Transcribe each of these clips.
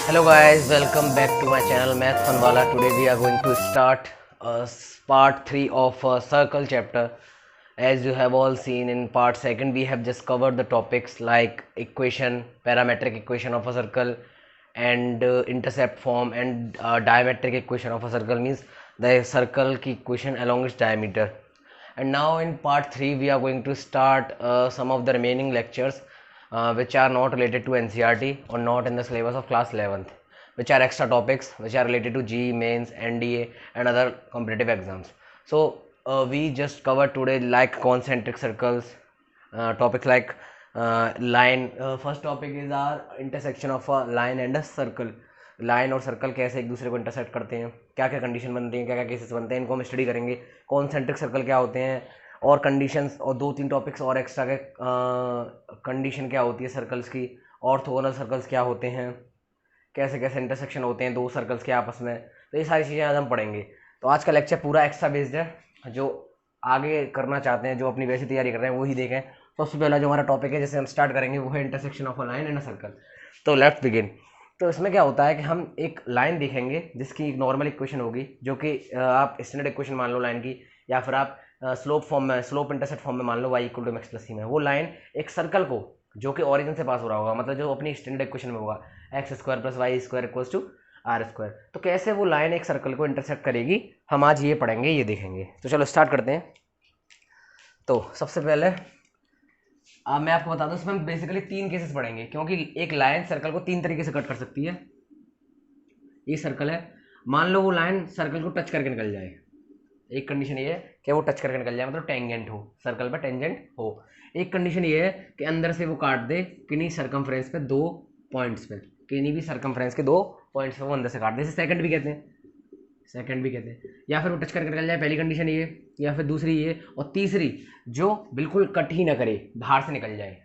Hello guys, welcome back to my channel Math Funwala. Today we are going to start part 3 of circle chapter. As you have all seen in part 2, we have just covered the topics like equation, parametric equation of a circle, and intercept form, and diametric equation of a circle means the circle ki equation along its diameter. And now in part 3 we are going to start some of the remaining lectures which are not related to NCERT or not in the syllabus of class 11th, which are extra topics which are related to GE mains, NDA and other competitive exams. So we just covered today like concentric circles, topics like line. First topic is our intersection of a line and a circle. Line और circle कैसे एक दूसरे को intersect करते हैं, क्या क्या condition बनती हैं, क्या क्या केसेस बनते हैं, इनको हम स्टडी करेंगे. कॉन्सेंट्रिक सर्कल क्या होते हैं और कंडीशंस, और 2-3 टॉपिक्स और एक्स्ट्रा के, कंडीशन क्या होती है सर्कल्स की, ऑर्थोगोनल सर्कल्स क्या होते हैं, कैसे कैसे इंटरसेक्शन होते हैं दो सर्कल्स के आपस में. तो ये सारी चीज़ें आज हम पढ़ेंगे. तो आज का लेक्चर पूरा एक्स्ट्रा बेस्ड है. जो आगे करना चाहते हैं, जो अपनी वैसी तैयारी कर रहे हैं वही देखें. सबसे पहला जो हमारा टॉपिक है जैसे हम स्टार्ट करेंगे वो है intersection of a line and a circle. तो लेट्स बिगिन. तो इसमें क्या होता है कि हम एक लाइन देखेंगे जिसकी एक नॉर्मल इक्वेशन होगी, जो कि आप स्टैंडर्ड इक्वेशन मान लो लाइन की, या फिर आप स्लोप फॉर्म में, स्लोप इंटरसेप्ट फॉर्म में मान लो y = mx + c में. वो लाइन एक सर्कल को जो कि ओरिजिन से पास हो रहा होगा, मतलब जो अपनी स्टैंडर्ड इक्वेशन में होगा x² + y² = r². तो कैसे वो लाइन एक सर्कल को इंटरसेक्ट करेगी, हम आज ये पढ़ेंगे, ये देखेंगे. तो चलो स्टार्ट करते हैं. तो सबसे पहले मैं आपको बता दूं, इसमें हम बेसिकली 3 केसेस पढ़ेंगे, क्योंकि एक लाइन सर्कल को 3 तरीके से कट कर सकती है. ये सर्कल है, मान लो वो लाइन सर्कल को टच करके निकल जाए. एक कंडीशन ये है कि वो टच करके निकल जाए, मतलब टेंजेंट हो, सर्कल पे टेंजेंट हो. एक कंडीशन ये है कि अंदर से वो काट दे किन्हीं सर्कमफ्रेंस पे 2 पॉइंट्स पे, किन्हीं भी सर्कमफ्रेंस के 2 पॉइंट्स पे वो अंदर से काट दे. इसे सेकंड भी कहते हैं, सेकंड भी कहते हैं. या फिर वो टच करके निकल जाए, पहली कंडीशन ये. या फिर दूसरी ये, और तीसरी जो बिल्कुल कट ही ना करे, बाहर से निकल जाए.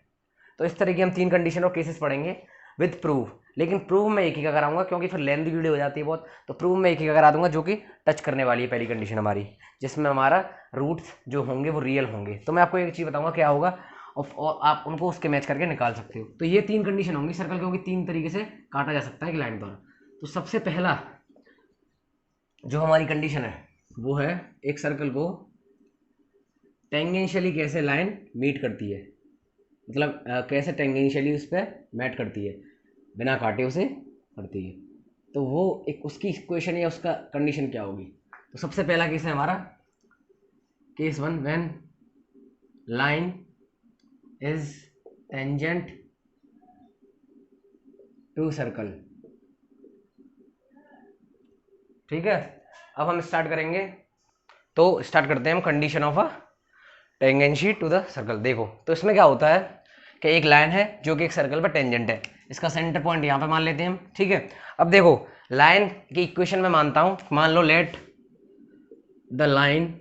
तो इस तरह की हम 3 कंडीशन और केसेस पढ़ेंगे विद प्रूफ. लेकिन प्रूफ में एक ही का कराऊंगा क्योंकि फिर लेंथी वीडियो हो जाती है बहुत. तो प्रूफ में एक ही का करा दूंगा जो कि टच करने वाली है पहली कंडीशन हमारी, जिसमें हमारा रूट्स जो होंगे वो रियल होंगे. तो मैं आपको एक चीज़ बताऊंगा क्या होगा, और आप उनको उसके मैच करके निकाल सकते हो. तो ये 3 कंडीशन होंगी सर्कल, क्योंकि 3 तरीके से काटा जा सकता है एक लाइन द्वारा. तो सबसे पहला जो हमारी कंडीशन है वो है एक सर्कल को टेंजेंशियली कैसे लाइन मीट करती है, मतलब कैसे टेंजेंशियली उस पर मैट करती है, बिना काटे उसे करती है. तो वो एक उसकी इक्वेशन या उसका कंडीशन क्या होगी. तो सबसे पहला केस है हमारा case 1, when line is tangent to circle. ठीक है, अब हम स्टार्ट करेंगे. तो स्टार्ट करते हैं हम condition of a tangency to the circle. देखो, तो इसमें क्या होता है कि एक लाइन है जो कि एक सर्कल पर टेंजेंट है, इसका सेंटर पॉइंट यहाँ पे मान लेते हैं हम. ठीक है, अब देखो लाइन की इक्वेशन में मानता हूँ, मान लो let the line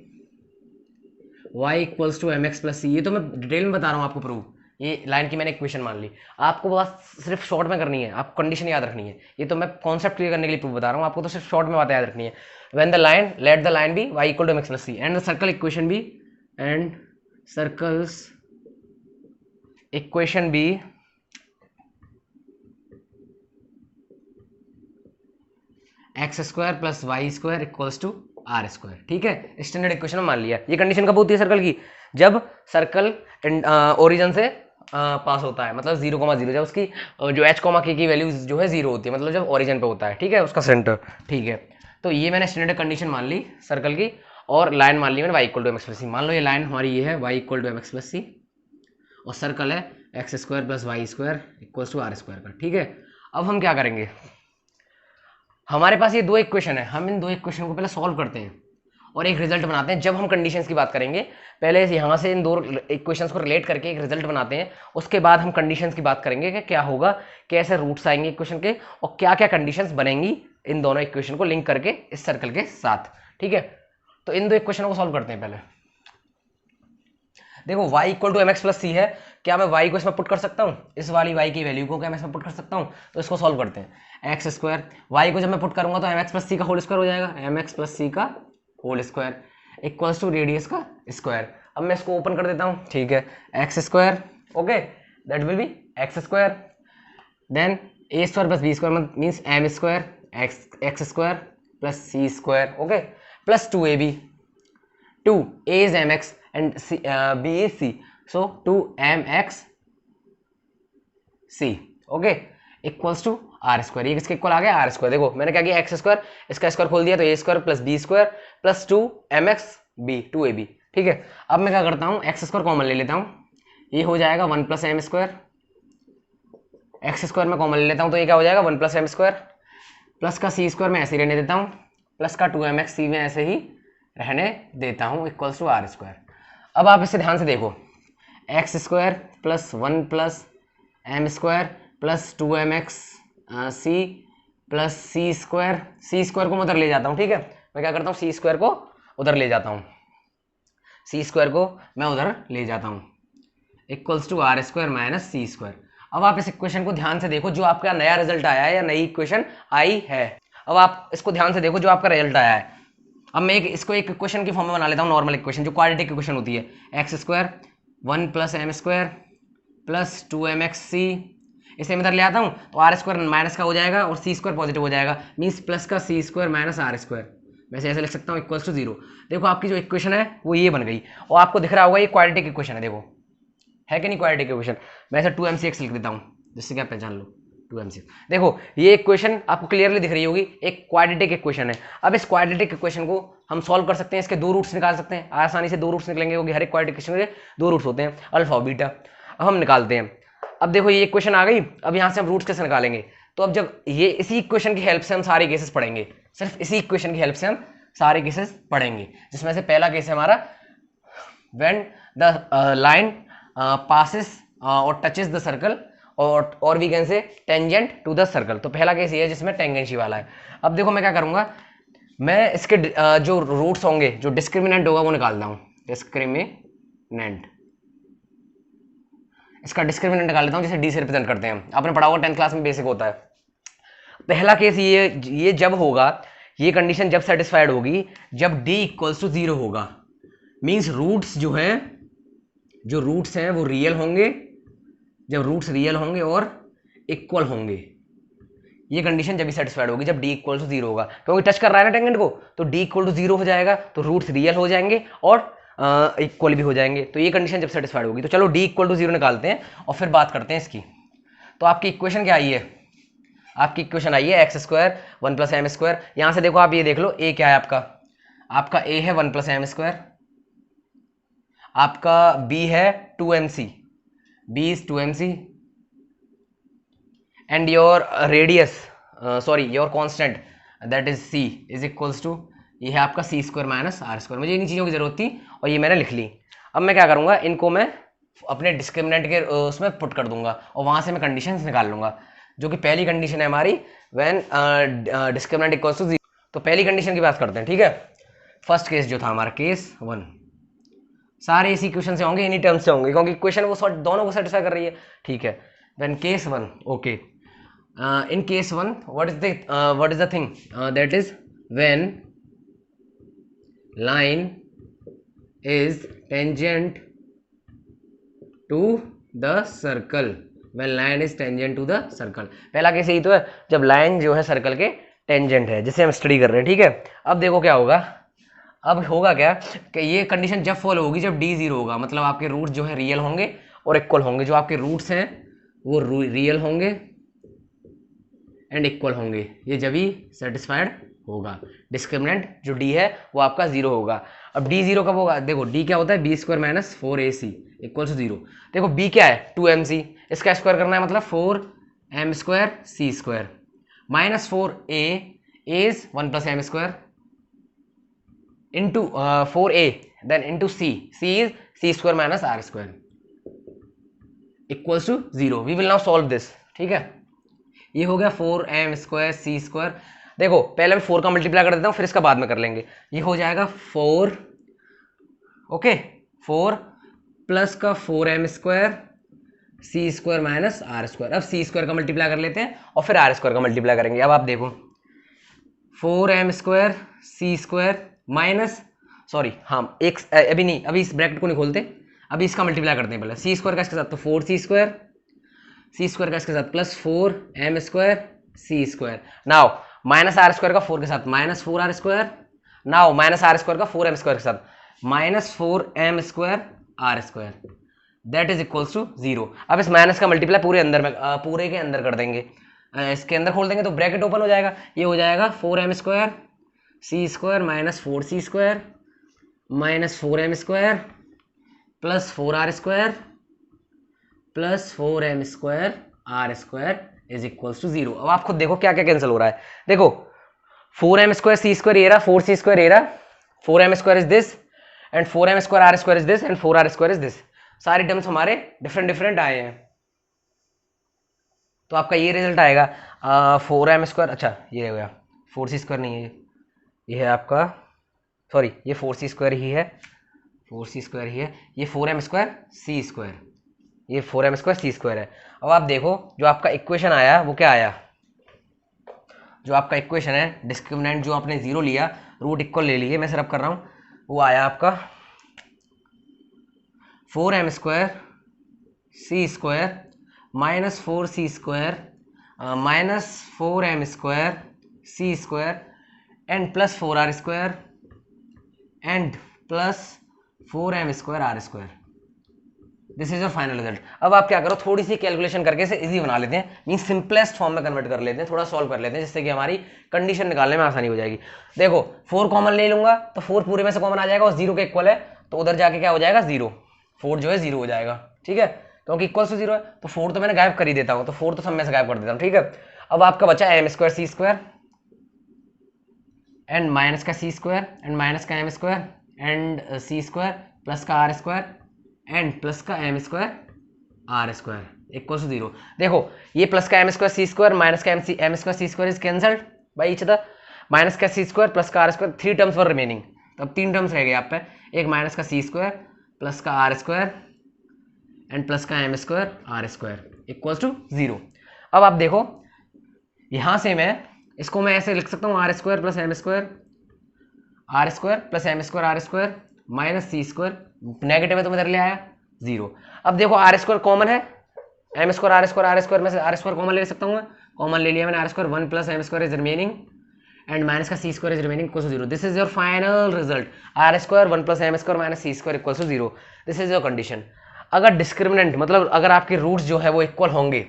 y = mx + c. ये तो मैं डिटेल में बता रहा हूँ आपको प्रूफ. ये लाइन की मैंने इक्वेशन मान ली, आपको बस सिर्फ शॉर्ट में करनी है, आपको कंडीशन याद रखनी है. ये तो मैं कॉन्सेप्ट क्लियर करने के लिए प्रूफ बता रहा हूँ, आपको तो सिर्फ शॉर्ट में बातें याद रखनी है. When the line, let the line be y = mx + c and the circle equation be, and circle's equation be x² + y² = r². ठीक है, स्टैंडर्ड इक्वेशन मान लिया. ये कंडीशन कब होती है सर्कल की, जब सर्कल ओरिजिन से पास होता है, मतलब 0,0, जब उसकी जो h, k की वैल्यू जो है 0 होती है, मतलब जब ओरिजिन पे होता है. ठीक है, उसका सेंटर. ठीक है, तो ये मैंने स्टैंडर्ड कंडीशन मान ली सर्कल की, और लाइन मान ली मैंने y = mx + c. मान लो ये लाइन हमारी ये है y = mx + c, और सर्कल है x² + y² = r² का. ठीक है, अब हम क्या करेंगे, हमारे पास ये 2 इक्वेशन है, हम इन 2 इक्वेशन को पहले सॉल्व करते हैं और एक रिजल्ट बनाते हैं. जब हम कंडीशंस की बात करेंगे, पहले यहाँ से इन 2 इक्वेशंस को रिलेट करके एक रिजल्ट बनाते हैं, उसके बाद हम कंडीशंस की बात करेंगे कि क्या होगा, कैसे रूट्स आएंगे इक्वेशन के, और क्या क्या कंडीशंस बनेंगी इन दोनों इक्वेशन को लिंक करके इस सर्कल के साथ. ठीक है, तो इन 2 इक्वेशनों को सॉल्व करते हैं. पहले देखो y = mx + c है, क्या मैं y को इसमें पुट कर सकता हूँ, इस वाली y की वैल्यू को क्या मैं इसमें पुट कर सकता हूँ. तो इसको सॉल्व करते हैं. x² y को जब मैं पुट करूंगा तो mx + c का होल स्क्वायर हो जाएगा, mx + c का होल स्क्वायर = रेडियस का स्क्वायर. अब मैं इसको ओपन कर देता हूँ. ठीक है, x² okay, that will be x square, then a square plus b square means m square x square plus c square, okay, plus 2ab, 2 a is mx and b is c, so 2mx c, okay, equals to r square. ये किसके equal आ गया, are square. देखो मैंने क्या किया, x square, इसका square खोल दिया तो a square plus b square plus 2mx b, 2ab, ठीक है। अब मैं क्या करता हूँ, एक्स स्क्वायर कॉमन ले लेता हूँ, ये हो जाएगा 1 plus m square, x square में कॉमन ले लेता हूँ तो ये क्या हो जाएगा 1 प्लस एम स्क्वायर, प्लस का सी स्क्वायर में ऐसे ही रहने देता हूँ, प्लस का 2mx c में ऐसे ही रहने देता हूँ, इक्वल्स टू आर स्क्वायर। अब आप इसे ध्यान से देखो, x square plus 1 plus m square plus 2mx c plus c square को मैं उधर ले जाता हूँ, ठीक है। मैं क्या करता हूँ, सी स्क्वायर को उधर ले जाता हूँ, सी स्क्वायर को मैं उधर ले जाता हूँ, equals to r square minus c square. अब आप इस इक्वेशन को ध्यान से देखो, जो आपका नया रिजल्ट आया है या नई इक्वेशन आई है, अब आप इसको ध्यान से देखो जो आपका रिजल्ट आया है। अब मैं इसको एक इक्वेशन की फॉर्म में बना लेता हूँ, नॉर्मल इक्वेशन जो क्वाड्रेटिक इक्वेशन होती है, x square 1 plus m square plus 2mx c, इसे मैं इधर ले आता हूँ तो आर स्क्वायर माइनस का हो जाएगा और सी स्क्वायर पॉजिटिव हो जाएगा, मीन्स प्लस का सी स्क्वायर माइनस आर स्क्वायर, वैसे ऐसे लिख सकता हूँ इक्वल्स टू 0। देखो आपकी जो इक्वेशन है वो ये बन गई, और आपको दिख रहा होगा ये क्वाड्रेटिक इक्वेशन है, देखो है कि नहीं क्वाड्रेटिक इक्वेशन। मैं ऐसे 2mcx लिख देता हूँ जिससे कि आप पहचान लो 2mcx। देखो ये इक्वेशन आपको क्लियरली दिख रही होगी, एक क्वाड्रेटिक इक्वेशन है। अब इस क्वाड्रेटिक इक्वेशन को हम सॉल्व कर सकते हैं, इसके 2 रूट्स निकाल सकते हैं, आसानी से 2 रूट्स निकलेंगे क्योंकि हर एक क्वाड्रेटिक इक्वेशन के 2 रूट्स होते हैं, अल्फा और बीटा। अब हम निकालते हैं। अब देखो ये इक्वेशन आ गई, अब यहाँ से हम रूट्स कैसे निकालेंगे, तो अब जब ये इसी इक्वेशन की हेल्प से हम सारे केसेस पढ़ेंगे, सिर्फ इसी इक्वेशन की हेल्प से हम सारे केसेस पढ़ेंगे, जिसमें से पहला केस है हमारा व्हेन द लाइन passes और टचेस द सर्कल और we can say tangent to the circle. तो पहला केस ये है जिसमें टेंजेंसी वाला है। अब देखो मैं क्या करूंगा, मैं इसके जो रूट्स होंगे, जो डिस्क्रिमिनेंट होगा वो निकालता हूँ, डिस्क्रिमिनेंट, इसका डिस्क्रिमिनेंट निकाल लेता हूँ जिसे डी से रिप्रेजेंट करते हैं, आपने पढ़ा होगा 10th क्लास में, बेसिक होता है। पहला केस ये जब होगा, ये कंडीशन जब सेटिस्फाइड होगी जब d इक्वल्स टू 0 होगा, मीन्स रूट्स जो हैं वो रियल होंगे, जब रूट्स रियल होंगे और इक्वल होंगे, ये कंडीशन जब भी सेटिस्फाइड होगी जब d इक्वल टू 0 होगा, क्योंकि टच कर रहा है ना टेंजेंट को, तो d इक्वल टू 0 हो जाएगा तो रूट्स रियल हो जाएंगे और इक्वल भी हो जाएंगे। तो ये कंडीशन जब सेटिस्फाइड होगी, तो चलो d इक्वल टू 0 निकालते हैं और फिर बात करते हैं इसकी। तो आपकी इक्वेशन क्या आई है, आपकी इक्वेशन आई है x square 1 plus m square. यहां से देखो आप ये देख लो a क्या है, आपका a है 1 प्लस एम स्क्वायर, आपका b है 2mc, b is 2mc and your your constant that is c is equals to, ये है आपका सी स्क्वायर माइनस आर स्क्वायर। मुझे इन चीज़ों की जरूरत थी और ये मैंने लिख ली। अब मैं क्या करूँगा, इनको मैं अपने डिस्क्रिमिनेंट के उसमें पुट कर दूंगा और वहाँ से मैं कंडीशंस निकाल लूँगा, जो कि पहली कंडीशन है हमारी व्हेन डिस्क्रिमिनेंट इक्वल्स टू 0। तो पहली कंडीशन की बात करते हैं, ठीक है। फर्स्ट केस जो था हमारा केस 1, सारे इसी इक्वेशन से होंगे, इन्हीं टर्म्स से होंगे क्योंकि इक्वेशन वो दोनों को सेटिस्फाई कर रही है, ठीक है। Then case 1, okay, in case 1 what is the thing that is when line is tangent to the circle, when line is tangent to the circle। पहला केस यही तो है, जब लाइन जो है सर्कल के टेंजेंट है, जिसे हम स्टडी कर रहे हैं, ठीक है। अब देखो क्या होगा, अब होगा क्या कि ये कंडीशन जब फॉलो होगी जब d 0 होगा, मतलब आपके रूट जो है रियल होंगे और इक्वल होंगे, जो आपके रूट्स हैं वो रियल होंगे एंड इक्वल होंगे, ये जब ही सेटिस्फाइड होगा। डिस्क्रिमिनेंट जो d है वो आपका 0 होगा। अब d 0 कब होगा, देखो d क्या होता है, b square minus 4ac equal to 0। देखो b क्या है 2mc, इसका स्क्वायर करना है मतलब 4m square c square minus 4a is 1 plus m square into 4a then into c is c square minus r square equals to 0। we will now solve this, ठीक है। ये हो गया 4m स्क्वायर c स्क्वायर। देखो पहले मैं 4 का multiply कर देता हूँ, फिर इसका बाद में कर लेंगे। ये हो जाएगा 4, ओके, 4 प्लस का 4m square c square minus r square. अब c स्क्वायर का मल्टीप्लाई कर लेते हैं और फिर r स्क्वायर का मल्टीप्लाई करेंगे। अब आप देखो 4m square c square minus, sorry हाँ एक अभी नहीं, अभी इस ब्रैकेट को नहीं खोलते, अभी इसका मल्टीप्लाई करते हैं पहले, सी स्क्वायर का इसके साथ तो 4c², सी स्क्वायर का इसके साथ plus 4m² c square. Now minus r square का 4 के साथ -4r², now minus r square का 4m² के साथ -4m² r², that is equals to 0। अब इस माइनस का मल्टीप्लाई पूरे अंदर में पूरे के अंदर कर देंगे, इसके अंदर खोल देंगे तो ब्रैकेट ओपन हो जाएगा, ये हो जाएगा 4m² c² -4c² -4m² plus 4r² plus 4m² r² is equals to 0। अब आप खुद देखो क्या क्या कैंसिल हो रहा है, देखो 4m² c² ये रहा, 4c² ये रहा, 4m² is this and 4m² r² is this and 4r² is this, सारे टर्म्स हमारे डिफरेंट डिफरेंट आए हैं। तो आपका ये रिजल्ट आएगा 4m², अच्छा ये हो गया 4c² नहीं है, ये है आपका, सॉरी ये 4c² ही है, 4c² ही है, ये 4m² c², ये 4m² c² है। अब आप देखो जो आपका इक्वेशन आया वो क्या आया, जो आपका इक्वेशन है डिस्क्रिमिनेंट जो आपने 0 लिया, रूट इक्वल ले लिए, मैं सिर्फ कर रहा हूँ, वो आया आपका 4m² c² -4c² -4m² c² and plus 4r² and plus 4m² r², this is your final result. अब आप क्या करो, थोड़ी सी कैलकुलेशन करके इसे इजी बना लेते हैं, मीन सिंपलेस्ट फॉर्म में कन्वर्ट कर लेते हैं, थोड़ा सॉल्व कर लेते हैं, जिससे कि हमारी कंडीशन निकालने में आसानी हो जाएगी। देखो 4 कॉमन ले लूंगा तो 4 पूरे में से कॉमन आ जाएगा और 0 के इक्वल है, तो उधर जाके क्या हो जाएगा 0, 4 जो है 0 हो जाएगा, ठीक है, क्योंकि इक्वल टू 0 है, तो 4 तो मैंने गायब कर ही देता हूँ, तो 4 तो सब में से गायब कर देता हूँ, ठीक है। अब आपका बचा m² c² एंड माइनस का c² एंड माइनस का m² एंड c² प्लस का r² एंड प्लस का m² r² इक्वल टू 0। देखो ये प्लस का m² c² माइनस का m² c² is cancelled by each other, minus का c² प्लस का r², 3 टर्म्स वर रिमेनिंग, तब 3 टर्म्स रह गए आप पे, एक माइनस का c² प्लस का r² एंड प्लस का m² r² इक्वल्स टू 0। अब आप देखो यहां से इसको मैं ऐसे लिख सकता हूँ r² plus m² plus m² r² minus c², negative है तो मैं इधर ले आया 0। अब देखो r² कॉमन है, m² r² में से r² कॉमन ले सकता हूँ, कॉमन ले लिया मैंने r², 1 plus m² is remaining and minus का c² is remaining equal to 0। This is your final result, r² 1 plus m² minus c² equal to 0। This is your condition. अगर discriminant मतलब अगर आपके रूट्स जो है वो इक्वल होंगे,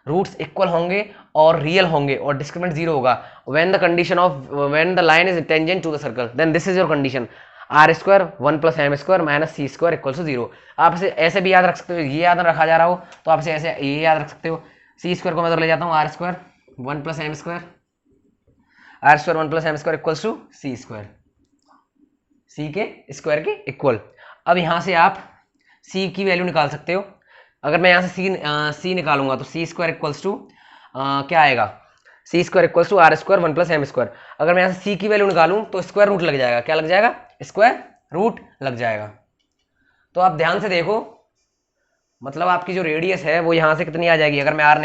roots equal होंगे और रियल होंगे और डिस्क्रिमिनेंट 0 होगा, when the condition of when the line is tangent to the circle, then this is your condition, r² 1 plus m² minus c² equal to 0। आप इसे ऐसे भी याद रख सकते हो, ये याद रखा जा रहा हो तो आप इसे ऐसे ये याद रख सकते हो, c² को मैं इधर ले जाता हूँ, r² 1 plus m², r² 1 plus m² equal to c², c के स्क्वायर के इक्वल। अब यहाँ से आप c की वैल्यू निकाल सकते हो, अगर मैं यहाँ से c निकालूंगा तो c² इक्वल्स टू क्या आएगा, c² equals to r² 1 plus m²। अगर मैं यहाँ से c की वैल्यू निकालूं तो स्क्वायर रूट लग जाएगा, क्या लग जाएगा, स्क्वायर रूट लग जाएगा। तो आप ध्यान से देखो, मतलब आपकी जो रेडियस है वो यहाँ से कितनी आ जाएगी, अगर मैं r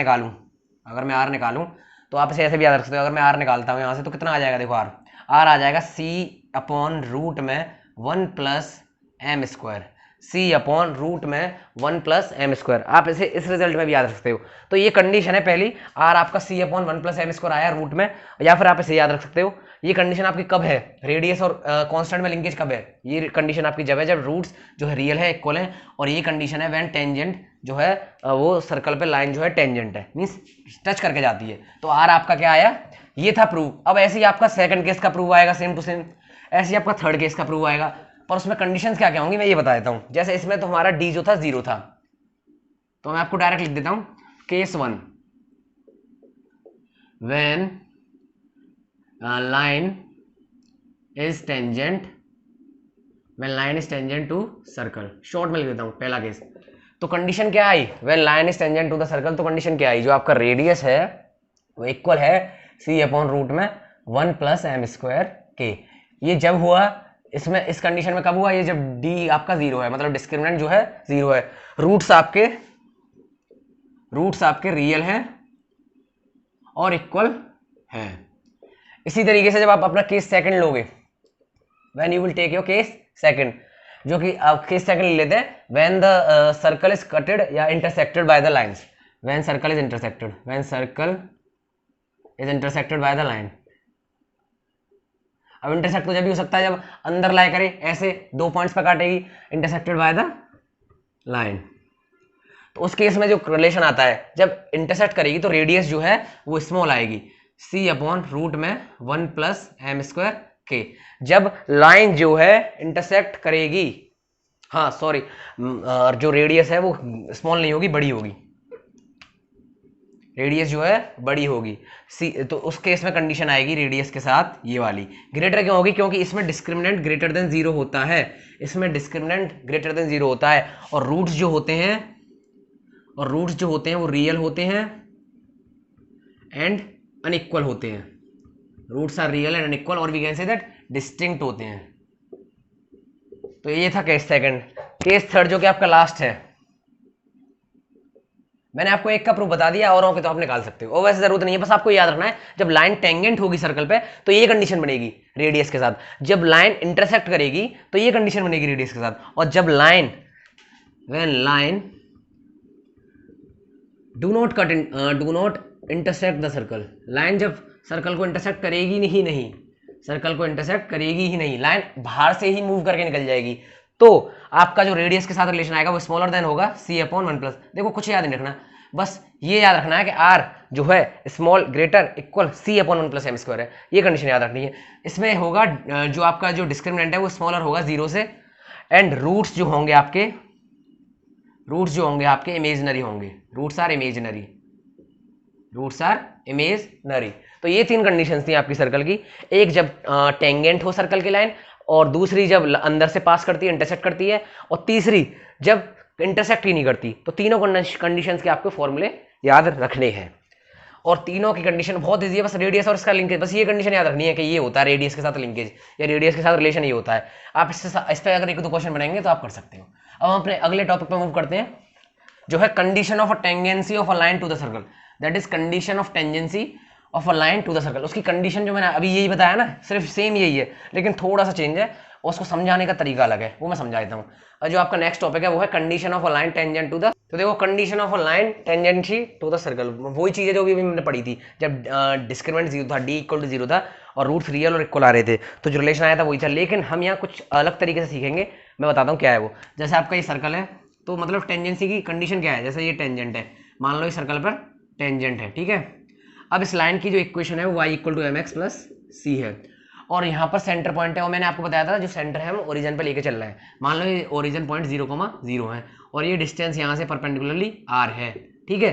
निकालूं तो आप इसे ऐसे भी याद रख सकते हो, अगर मैं r निकालता हूँ यहाँ से तो कितना आ जाएगा, देखो r आ जाएगा c/रूट में 1 प्लस m², c/रूट में 1 प्लस m²। आप इसे इस रिजल्ट में भी याद रख सकते हो। तो ये कंडीशन है पहली, r आपका c/1 प्लस m² आया रूट में, या फिर आप इसे याद रख सकते हो ये कंडीशन आपकी कब है, रेडियस और कांस्टेंट में लिंकेज कब है, ये कंडीशन आपकी जब है जब रूट्स जो है रियल है, इक्वल है, और ये कंडीशन है व्हेन टेंजेंट जो है वो सर्कल पे लाइन जो है टेंजेंट है, मींस टच करके जाती है। तो r आपका क्या आया, ये था प्रूफ। अब ऐसे ही आपका सेकंड केस का प्रूफ आएगा सेम टू सेम, ऐसे ही आपका थर्ड केस का प्रूफ आएगा, पर उसमें कंडीशंस क्या क्या होंगी मैं ये बता देता हूं। जैसे इसमें तो हमारा d जो था 0 था, तो मैं आपको डायरेक्ट लिख देता हूं, case 1 when line is tangent to circle, short में लिख देता हूं पहला केस। तो कंडीशन क्या आई, when line is tangent to the circle, तो कंडीशन क्या आई, जो आपका रेडियस है वो इक्वल है c/रूट में 1 प्लस m² के। ये जब हुआ इसमें, इस कंडीशन में कब हुआ, ये जब d आपका 0 है, मतलब डिस्क्रिमिनेंट जो है 0 है, रूट्स आपके रियल हैं और इक्वल हैं। इसी तरीके से जब आप अपना केस सेकंड लोगे, when you will take your case second, जो कि आप किस सेकंड ले लेते हैं, when the circle is cutted या intersected by the lines, when circle is intersected by the line. अब इंटरसेक्ट तो जब भी हो सकता है जब अंदर लाई करे, ऐसे 2 पॉइंट्स पर काटेगी, इंटरसेक्टेड बाय द लाइन। तो उस केस में जो रिलेशन आता है, जब इंटरसेक्ट करेगी तो रेडियस जो है वो स्मॉल आएगी, c अपॉन रूट में 1 प्लस एम स्क्वायर के। जब लाइन जो है इंटरसेक्ट करेगी, हाँ सॉरी, जो रेडियस है वो स्मॉल नहीं होगी, बड़ी होगी, रेडियस जो है बड़ी होगी सी, तो उस केस में कंडीशन आएगी रेडियस के साथ ये वाली। ग्रेटर क्यों होगी? क्योंकि इसमें डिस्क्रिमिनेंट ग्रेटर देन 0 होता है, इसमें डिस्क्रिमिनेंट ग्रेटर देन 0 होता है, और रूट्स जो होते हैं वो रियल होते हैं एंड अनइक्वल होते हैं। Roots are real and unequal, और we can say that distinct होते हैं। तो ये था केस सेकंड। केस थर्ड जो कि आपका लास्ट है, मैंने आपको एक का प्रूफ बता दिया, औरों के तो आप निकाल सकते हो, और वैसे जरूरत नहीं है, बस आपको याद रखना है जब लाइन टेंजेंट होगी सर्कल पे तो ये कंडीशन बनेगी रेडियस के साथ, जब लाइन इंटरसेक्ट करेगी तो ये कंडीशन बनेगी रेडियस के साथ, और जब line when line do not intersect the circle, line जब सर्कल को इंटरसेक्ट करेगी ही नहीं, सर्कल को इंटरसेक्ट करेगी ही नहीं, लाइन बाहर से ही मूव करके निकल जाएगी, तो आपका जो रेडियस के साथ रिलेशन आएगा वो स्मॉलर देन होगा c अपॉन 1 प्लस। देखो कुछ याद नहीं रखना, बस ये याद रखना है कि r जो है small greater equal c upon 1 plus m square है, ये कंडीशन याद रखनी है। इसमें होगा जो आपका जो डिस्क्रिमिनेंट है वो स्मॉलर होगा 0 से, एंड रूट्स जो होंगे आपके इमेजिनरी होंगे, रूट्स आर इमेजिनरी। तो ये 3 कंडीशंस थी आपकी सर्कल की, एक जब टेंजेंट हो सर्कल की लाइन, और दूसरी जब अंदर से पास करती है इंटरसेक्ट करती है, और तीसरी जब इंटरसेक्ट ही नहीं करती। तो तीनों कंडीशंस के आपको फॉर्मूले याद रखने हैं, और तीनों की कंडीशन बहुत ईजी है, बस रेडियस और इसका लिंकेज, बस ये कंडीशन याद रखनी है कि ये होता है रेडियस के साथ लिंकेज या रेडियस के साथ रिलेशन ये होता है। आप इस पर अगर एक दो क्वेश्चन बनाएंगे तो आप कर सकते हो। अब हम अपने अगले टॉपिक पर मूव करते हैं, जो है condition of a tangency of a line to the circle, that is condition of tangency of a line to the circle. उसकी कंडीशन जो मैंने अभी यही बताया ना, सिर्फ सेम यही है, लेकिन थोड़ा सा चेंज है, और उसको समझाने का तरीका अलग है, वो मैं समझा देता हूँ। और जो आपका नेक्स्ट टॉपिक है वो है condition of a line tangent to the, तो देखो condition of a line tangency to the circle वही चीज़ है जो भी मैंने पढ़ी थी, जब डिस्क्रिमिनेंट 0 था, d इक्वल टू 0 था, और रूट्स रियल और इक्वल आ रहे थे, तो जो रिलेशन आया था वही था, लेकिन हम यहाँ कुछ अलग तरीके से सीखेंगे, मैं बताता हूँ क्या है वो। जैसे आपका ये सर्कल है, तो मतलब टेंजेंसी की कंडीशन क्या है, जैसे ये टेंजेंट है, मान लो इस सर्कल पर टेंजेंट है, ठीक है। अब इस लाइन की जो इक्वेशन है वो y equal to mx plus c है, और यहाँ पर सेंटर पॉइंट है, और मैंने आपको बताया था जो सेंटर है हम ओरिजिन पे लेके चल रहे हैं, मान लो ये ओरिजिन पॉइंट 0,0 है, और ये डिस्टेंस यहाँ से परपेंडिकुलरली r है, ठीक है,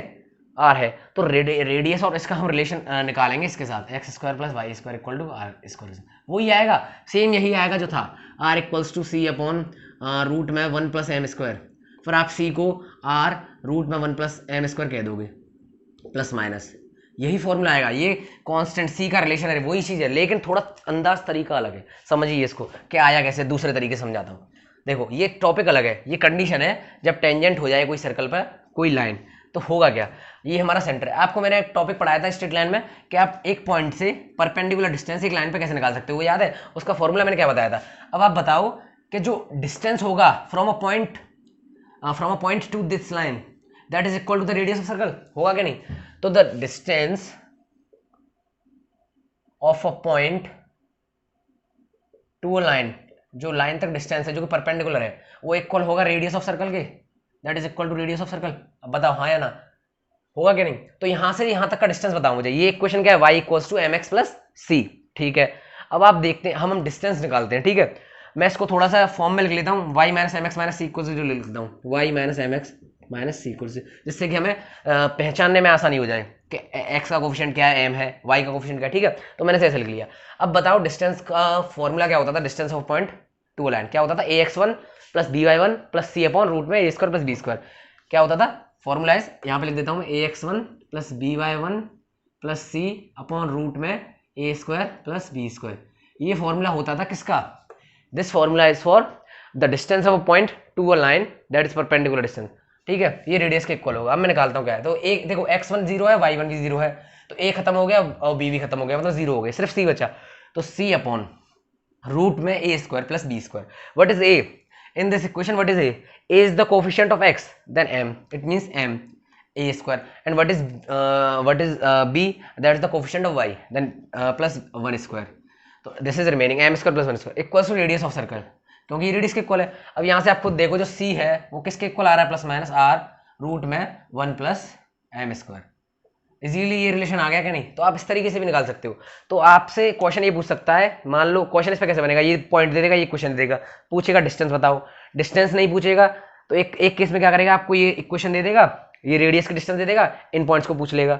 r है। तो रेडियस और इसका हम रिलेशन निकालेंगे इसके साथ, x square plus Y square equal to r square, वही आएगा, सेम यही आएगा जो था, r equals to c upon root में 1 प्लस एम स्क्वायर, फिर आप c को r रूट में 1 प्लस एम स्क्वायर कह दोगे, प्लस माइनस, यही फॉर्मूला आएगा। ये कांस्टेंट सी का रिलेशन है, वही चीज़ है, लेकिन थोड़ा अंदाज तरीका अलग है, समझिए इसको कि आया कैसे, दूसरे तरीके से समझाता हूँ। देखो ये टॉपिक अलग है, ये कंडीशन है जब टेंजेंट हो जाए कोई सर्कल पर कोई लाइन, तो होगा क्या, ये हमारा सेंटर है। आपको मैंने एक टॉपिक पढ़ाया था स्ट्रेट लाइन में कि आप एक पॉइंट से परपेंडिकुलर डिस्टेंस एक लाइन पे कैसे निकाल सकते हो, वो याद है, उसका फॉर्मूला मैंने क्या बताया था। अब आप बताओ कि जो डिस्टेंस होगा from a point to this line that is equal to the radius of circle, होगा क्या नहीं। तो the distance of a point to a line, जो लाइन तक डिस्टेंस है जो कि परपेंडिकुलर है, वो इक्वल होगा रेडियस ऑफ सर्कल के, that is equal to radius of circle. अब बताओ हाँ या ना, होगा क्या नहीं। तो यहां से यहां तक का डिस्टेंस बताओ मुझे, ये इक्वेशन क्या है, y equals to mx plus c, ठीक है। अब आप देखते हैं, हम डिस्टेंस निकालते हैं, ठीक है। मैं इसको थोड़ा सा फॉर्म में लिख लेता हूँ, y minus m x minus c equal जो लिख लेता हूँ, y minus m x minus c equal, जिससे कि हमें पहचानने में आसानी हो जाए कि x का कोफिशिएंट क्या है, m है, y का कोफिशिएंट क्या है, ठीक है। तो मैंने ऐसे लिख लिया। अब बताओ डिस्टेंस का फॉर्मूला क्या होता था, distance of point to line क्या होता था, ax1 plus by1 plus c upon root में a square plus b square, क्या होता था फॉर्मूला है, यहाँ पे लिख देता हूँ ax1 plus by1 plus c upon root में a square plus b square. ये फॉर्मूला होता था किसका, this formula is for the distance of a point to a line that is perpendicular distance, ठीक है। ये रेडियस के इक्वल होगा। अब मैं निकालता हूँ क्या है, तो एक देखो x1 0 है, y1 भी 0 है, तो a खत्म हो गया और b भी खत्म हो गया, मतलब 0 हो गया, सिर्फ c बचा। तो c अपॉन रूट में a square plus b square, what is a, In this equation, what is a? A is the coefficient of x, then m. It means m a square. And what is b? That is the coefficient of y, then plus 1 square. तो this is remaining m square plus 1 square equals to radius of circle, क्योंकि ये radius के equal है। अब यहाँ से आप खुद देखो जो c है वो किसके इक्वल आ रहा है, प्लस माइनस r रूट में 1 प्लस m स्क्वायर। इजीली ये रिलेशन आ गया कि नहीं? तो आप इस तरीके से भी निकाल सकते हो। तो आपसे क्वेश्चन ये पूछ सकता है, मान लो क्वेश्चन इस पे कैसे बनेगा, ये पॉइंट दे देगा, ये क्वेश्चन दे देगा, पूछेगा डिस्टेंस बताओ, डिस्टेंस नहीं पूछेगा तो एक केस में क्या करेगा, आपको ये इक्वेशन दे देगा, ये रेडियस की डिस्टेंस दे देगा, इन पॉइंट्स को पूछ लेगा,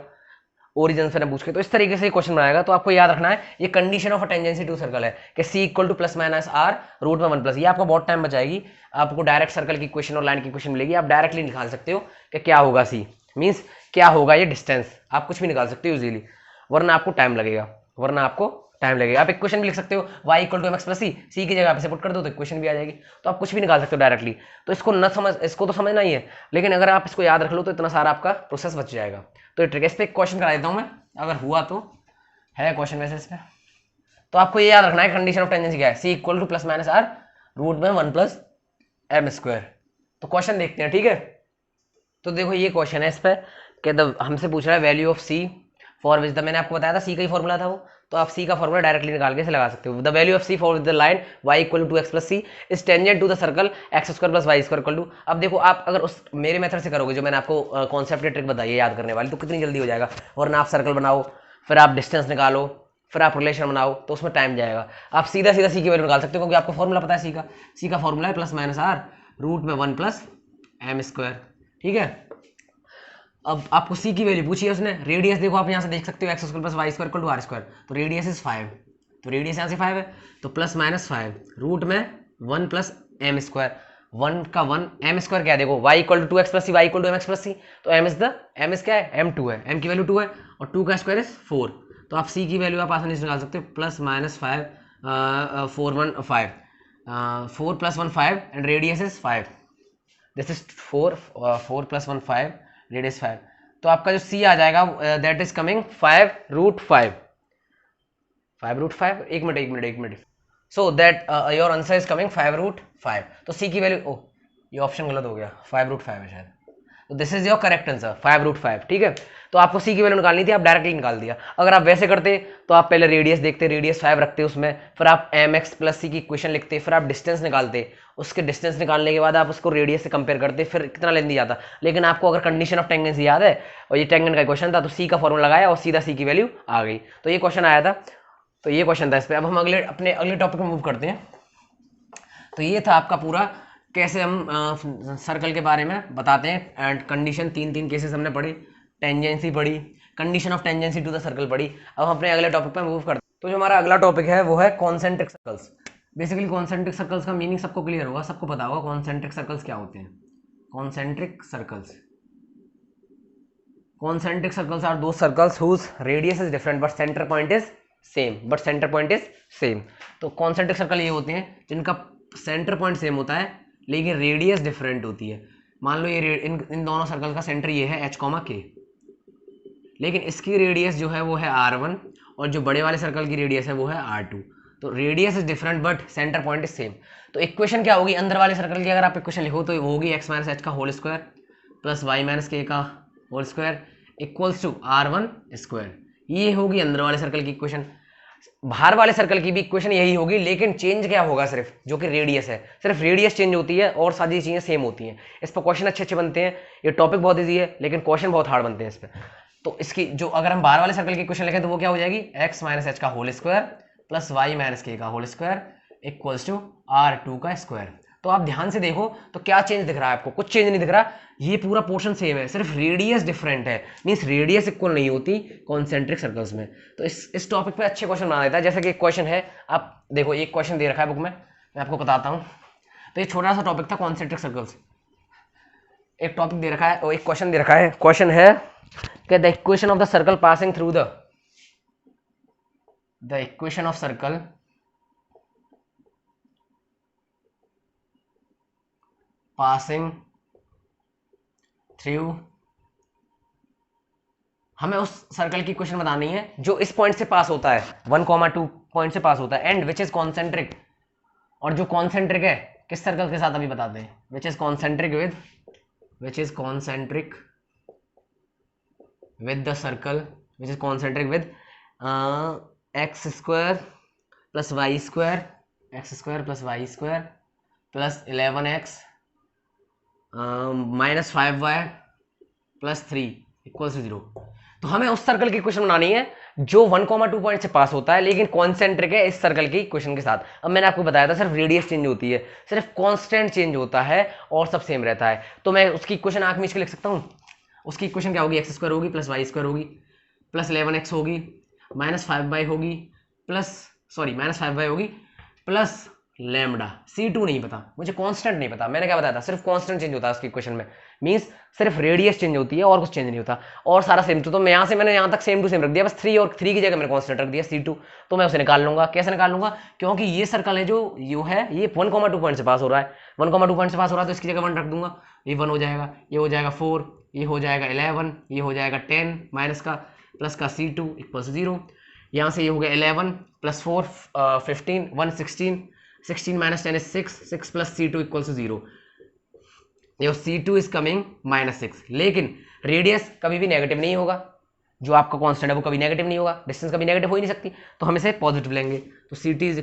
ओरिजिन से ना पूछ के। तो इस तरीके से क्वेश्चन बनाएगा। तो आपको याद रखना है ये condition of a tangency to circle है कि c equal to plus minus r root में 1 प्लस। ये आपको बहुत टाइम बचाएगी, आपको डायरेक्ट सर्कल की क्वेश्चन और लाइन की क्वेश्चन मिलेगी, आप डायरेक्टली निकाल सकते हो कि क्या होगा c मीन्स क्या होगा ये डिस्टेंस, आप कुछ भी निकाल सकते हो इजीली, वरना आपको टाइम लगेगा। आप इक्वेशन भी लिख सकते हो y equal to mx plus c की जगह पे से पुट कर दो तो इक्वेशन भी आ जाएगी। तो आप कुछ भी निकाल सकते हो डायरेक्टली। तो इसको तो समझना ही है, लेकिन अगर आप इसको याद रख लो तो इतना सारा आपका प्रोसेस बच जाएगा। तो ये ट्रिक है। इस पर एक क्वेश्चन करा देता हूँ मैं, अगर हुआ तो है क्वेश्चन वैसे इस पर। तो आपको ये याद रखना है कंडीशन ऑफ टेंजेंसी क्या है, c equal to plus minus r root में 1 प्लस m स्क्वायर। तो क्वेश्चन देखते हैं, ठीक है। तो देखो ये क्वेश्चन है इस पर कि हमसे पूछ रहा है value of c for which the, मैंने आपको बताया था c का ही फॉर्मूला था वो, तो आप c का फॉर्मूला डायरेक्टली निकाल के से लगा सकते हो। The value of c for the line y equal to x plus c is tangent to the circle x square plus y square equal to. अब देखो आप अगर उस मेरे मेथड से करोगे जो मैंने आपको कॉन्सेप्ट या ट्रिक बताई है याद करने वाली, तो कितनी जल्दी हो जाएगा। वरना आप सर्कल बनाओ, फिर आप डिस्टेंस निकालो, फिर आप रिलेशन बनाओ, तो उसमें टाइम जाएगा। आप सीधा सी की वैल्यू निकाल सकते हो क्योंकि आपको फॉर्मूला पता है c का फॉर्मूला है प्लस माइनस r रूट में 1 प्लस m स्क्वायर, ठीक है। अब आपको c की वैल्यू पूछी है उसने, रेडियस देखो आप यहाँ से देख सकते हो x square plus y square equal to r square, तो रेडियस इज 5, तो रेडियस यहाँ से 5 है, तो प्लस माइनस 5 रूट में 1 प्लस m स्क्वायर, 1 का 1 m स्क्वायर क्या है देखो, y equal to 2x plus c, y equal to mx plus c, तो m इज क्या है, m2 है, m की वैल्यू 2 है और 2 का स्क्वायर इज 4। तो आप c की वैल्यू आप आसानी से निकाल सकते हो, plus minus 5 4 plus 1 5 and radius is 5, this is 4 plus 1 5 radius 5। तो आपका जो c आ जाएगा दैट इज कमिंग 5 रूट 5, एक minute, so that your answer is coming 5 root 5। तो c की वैल्यू, ओह ये ऑप्शन गलत हो गया, 5 रूट 5 है शायद, तो this is your correct answer 5 root 5, ठीक है। तो आपको c की वैल्यू निकालनी थी, आप डायरेक्टली निकाल दिया। अगर आप वैसे करते तो आप पहले रेडियस देखते, रेडियस 5 रखते उसमें, फिर आप mx प्लस सी की इक्वेशन लिखते, फिर आप डिस्टेंस निकालते, उसके डिस्टेंस निकालने के बाद आप उसको रेडियस से कंपेयर करते, फिर कितना लेंदी जाता। लेकिन आपको अगर कंडीशन ऑफ टेंजेंसी याद है और ये टेंजेंट का क्वेश्चन था, तो c का फॉर्मूला लगाया और सीधा c की वैल्यू आ गई। तो ये क्वेश्चन आया था, तो ये क्वेश्चन था इस पर। अब हम अपने अगले टॉपिक में मूव करते हैं। तो ये था आपका पूरा कैसे हम सर्कल के बारे में बताते हैं एंड कंडीशन, तीन केसेस हमने पढ़ी, टेंजेंसी पढ़ी, condition of tangency to the circle पढ़ी। अब हम अपने अगले टॉपिक पे मूव करते हैं। तो जो हमारा अगला टॉपिक है वो है concentric circles. Basically concentric circles का मीनिंग सबको क्लियर होगा, सबको पता होगा कॉन्सेंट्रिक सर्कल्स क्या होते हैं। कॉन्सेंट्रिक सर्कल्स आर दो circles whose radius is different but center point is same. तो कॉन्सेंट्रिक सर्कल ये होते हैं जिनका सेंटर पॉइंट सेम होता है लेकिन रेडियस डिफरेंट होती है। मान लो ये इन दोनों सर्कल का सेंटर ये है h, k, लेकिन इसकी रेडियस जो है वो है r1 और जो बड़े वाले सर्कल की रेडियस है वो है r2। तो radius is different but center point is same. तो इक्वेशन क्या होगी अंदर वाले सर्कल की, अगर आप इक्वेशन लिखो तो वो होगी x माइनस h का whole square plus y minus k का whole square equals to r1 square. ये होगी अंदर वाले सर्कल की इक्वेशन। बाहर वाले सर्कल की भी इक्वेशन यही होगी, लेकिन चेंज क्या होगा सिर्फ, जो कि रेडियस है, सिर्फ रेडियस चेंज होती है और सारी चीजें सेम होती हैं। इस पर क्वेश्चन अच्छे बनते हैं, ये टॉपिक बहुत इजी है लेकिन क्वेश्चन बहुत हार्ड बनते हैं इस पर। तो इसकी जो अगर हम बाहर वाले सर्कल की इक्वेशन लिखें तो वो क्या हो जाएगी, x माइनस h का whole square plus y minus k का whole square equals to r2 का स्क्वायर। तो आप ध्यान से देखो तो क्या चेंज दिख रहा है आपको, कुछ चेंज नहीं दिख रहा, ये पूरा पोर्शन सेम है, सिर्फ रेडियस डिफरेंट है, मींस रेडियस इक्वल नहीं होती कॉन्सेंट्रिक सर्कल्स में। तो इस टॉपिक पे अच्छे क्वेश्चन बना देता है। जैसे कि एक क्वेश्चन है, आप देखो एक क्वेश्चन दे रखा है बुक में, मैं आपको बताता हूँ। तो ये छोटा सा टॉपिक था कॉन्सेंट्रिक सर्कल्स, एक टॉपिक दे रखा है और एक क्वेश्चन दे रखा है। क्वेश्चन है कि the equation of the circle passing through the equation of circle passing through, हमें उस सर्कल की इक्वेशन बतानी है जो इस पॉइंट से पास होता है, 1, 2 पॉइंट से पास होता है, एंड विच इज कॉन्सेंट्रिक, और जो कॉन्सेंट्रिक है किस सर्कल के साथ अभी बताते हैं, which is concentric with the circle which is concentric with x square plus Y square plus 11x minus 5y plus 3 equal to 0। तो हमें उस सर्कल की इक्वेशन बनानी है जो 1,2 पॉइंट से पास होता है लेकिन कॉन्सेंट्रिक है इस सर्कल की इक्वेशन के साथ। अब मैंने आपको बताया था सिर्फ रेडियस चेंज होती है, सिर्फ कांस्टेंट चेंज होता है और सब सेम रहता है। तो मैं उसकी इक्वेशन आंख मीच के लिख सकता हूँ। उसकी इक्वेशन क्या होगी, एक्स स्क्वायर होगी प्लस वाई स्क्वायर होगी प्लस 11x होगी माइनस 5y होगी प्लस लैम्डा। C2 नहीं पता मुझे, कांस्टेंट नहीं पता। मैंने क्या बताया था, सिर्फ कांस्टेंट चेंज होता है उसकी इक्वेशन में, मींस सिर्फ रेडियस चेंज होती है और कुछ चेंज नहीं होता और सारा सेम। तो मैं मैंने यहाँ तक सेम टू सेम रख दिया, बस 3 और 3 की जगह मैंने कांस्टेंट रख दिया C2। तो मैं उसे निकाल लूंगा। कैसे निकाल लूंगा, क्योंकि ये सर्कल है जो यू है ये 1,2 पॉइंट से पास हो रहा है, 1,2 पॉइंट से पास हो रहा है तो इसकी जगह 1 रख दूंगा। ये 1 हो जाएगा, ये हो जाएगा 4, ये हो जाएगा 11, ये हो जाएगा 10 माइनस का प्लस का C2 इक्वल टू 0। यहाँ से ये हो गया 11 plus 4 15 1 16 minus 10 is 6 plus C2 equal to 0। ये C2 इज कमिंग माइनस 6, लेकिन रेडियस कभी भी नेगेटिव नहीं होगा, जो आपका कांस्टेंट है वो कभी नेगेटिव नहीं होगा, डिस्टेंस कभी नेगेटिव हो ही नहीं सकती, तो हम इसे पॉजिटिव लेंगे। तो C2 इज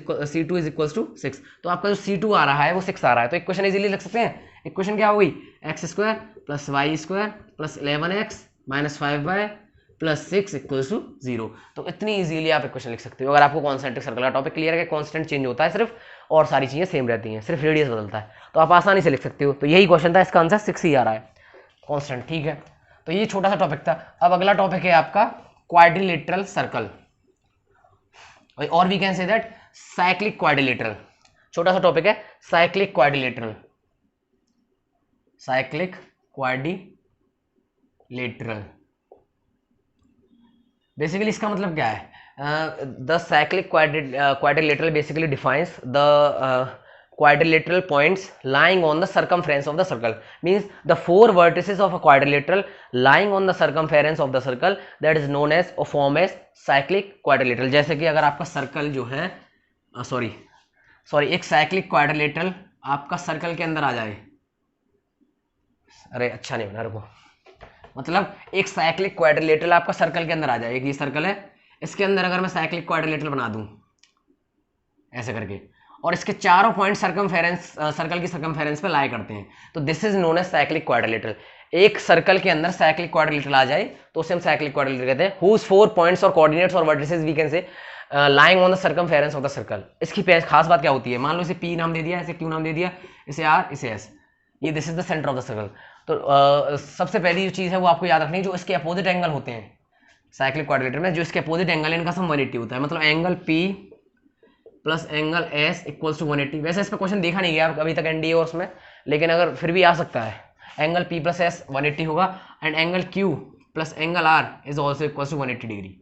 इक्वल टू 6। तो आपका जो C2 आ रहा है वो 6 आ रहा है, तो इक्वेशन इजीली लिख सकते हैं। इक्वेशन क्या हो गई, x square plus Y square plus 11x minus 5y plus 6 equals to 0। तो इतनी इजीली आप इक्वेशन लिख सकते हो अगर आपको कॉन्सेंट्रिक सर्कल का टॉपिक क्लियर है कि कांस्टेंट चेंज होता है सिर्फ और सारी चीजें सेम रहती हैं, सिर्फ रेडियस बदलता है, तो आप आसानी से लिख सकते हो। तो यही क्वेश्चन था, इसका आंसर 6 ही आ रहा है, कांस्टेंट। ठीक है, तो ये छोटा सा टॉपिक था। अब अगला टॉपिक है आपका क्वाड्रिलेटरल सर्कल, और we can say that cyclic quadrilateral. छोटा सा टॉपिक है साइक्लिक क्वाड्रिलेटरल, बेसिकली इसका मतलब क्या है, the cyclic quadrilateral basically defines the quadrilateral points lying on the circumference of the circle, means the 4 vertices of a quadrilateral lying on the circumference of the circle, that is known as or form as cyclic quadrilateral। जैसे कि अगर आपका circle जो है एक cyclic quadrilateral आपका circle के अंदर आ जाए, अरे अच्छा नहीं बना, रुको, मतलब एक साइक्लिक क्वाड्रिलेटरल आपका सर्कल के अंदर आ जाए, एक ये सर्कल है, इसके अंदर अगर मैं साइक्लिक क्वाड्रिलेटरल बना दूं ऐसे करके, और इसके चारों पॉइंट सर्कल की सर्कमफेरेंस पे लाई करते हैं, तो this is known as cyclic quadrilateral. एक सर्कल के अंदर साइक्लिक क्वाड्रिलेटरल आ जाए तो उसे हम साइक्लिक क्वाड्रिलेटरल कहते हैं, हुज 4 पॉइंट्स और कोऑर्डिनेट्स और vertices we can say lying on the circumference of the circle. इसकी खास बात क्या होती है, मान लो इसे P नाम दे दिया, इसे Q नाम दे दिया, इसे R, इसे S, ये this is the centre of the circle. तो सबसे पहली जो चीज है वो आपको याद रखनी है, जो इसके अपोजिट एंगल होते हैं साइक्लिक क्वाड्रिलेटरल में, जो इसके अपोजिट एंगल है इनका सम 180 होता है, मतलब angle P plus angle S equals to 180। वैसे इस पर क्वेश्चन देखा नहीं गया अभी तक एनडीए और उसमें, लेकिन अगर फिर भी आ सकता है, एंगल P प्लस S 180 होगा and angle Q plus angle R is also equals to 180 degree.